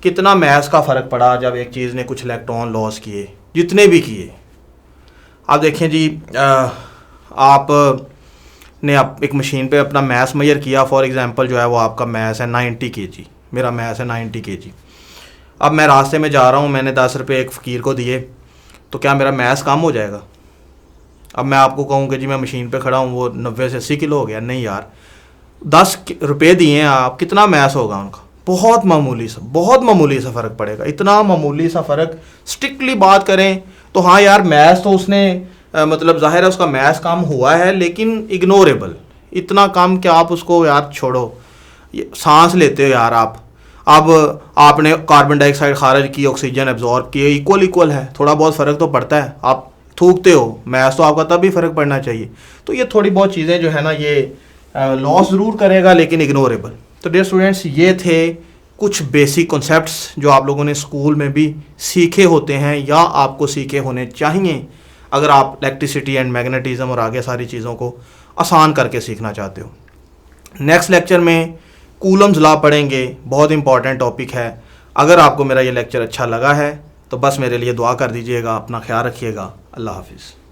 कितना मैथ्स का फ़र्क पड़ा जब एक चीज़ ने कुछ इलेक्ट्रॉन लॉस किए, जितने भी किए। आप देखें जी, आप ने एक मशीन पे अपना मैथ्स मेजर किया, फॉर एग्जांपल जो है वो आपका मैथ्स है 90 kg, मेरा मैथ्स है 90 kg। अब मैं रास्ते में जा रहा हूँ, मैंने 10 रुपये एक फ़कीर को दिए, तो क्या मेरा मैथ्स कम हो जाएगा? अब मैं आपको कहूँ कि जी मैं मशीन पे खड़ा हूँ, वो 90 से 80 किलो हो गया, नहीं यार, 10 रुपये दिए हैं आप, कितना मैथ्स होगा उनका? बहुत मामूली सा फ़र्क पड़ेगा। इतना मामूली सा फ़र्क, स्ट्रिक्टली बात करें तो हाँ यार मैथ्स तो उसने मतलब ज़ाहिर है उसका मैथ्स कम हुआ है, लेकिन इग्नोरेबल, इतना कम कि आप उसको यार छोड़ो, सांस लेते हो यार आप। अब आपने कार्बन डाइऑक्साइड खारिज की, ऑक्सीजन एब्जॉर्ब किए, इक्वल है, थोड़ा बहुत फ़र्क तो पड़ता है। आप थूकते हो, मैथ्स तो आपका तब भी फ़र्क पड़ना चाहिए। तो ये थोड़ी बहुत चीज़ें जो है ना, ये लॉस ज़रूर करेगा लेकिन इग्नोरेबल। तो डियर स्टूडेंट्स ये थे कुछ बेसिक कॉन्सेप्ट्स जो आप लोगों ने स्कूल में भी सीखे होते हैं या आपको सीखे होने चाहिए अगर आप इलेक्ट्रिसिटी एंड मैग्नेटिज्म और आगे सारी चीज़ों को आसान करके सीखना चाहते हो। नेक्स्ट लेक्चर में कूलम्स लॉ पढ़ेंगे, बहुत इंपॉर्टेंट टॉपिक है। अगर आपको मेरा ये लेक्चर अच्छा लगा है तो बस मेरे लिए दुआ कर दीजिएगा। अपना ख्याल रखिएगा। अल्लाह हाफिज़।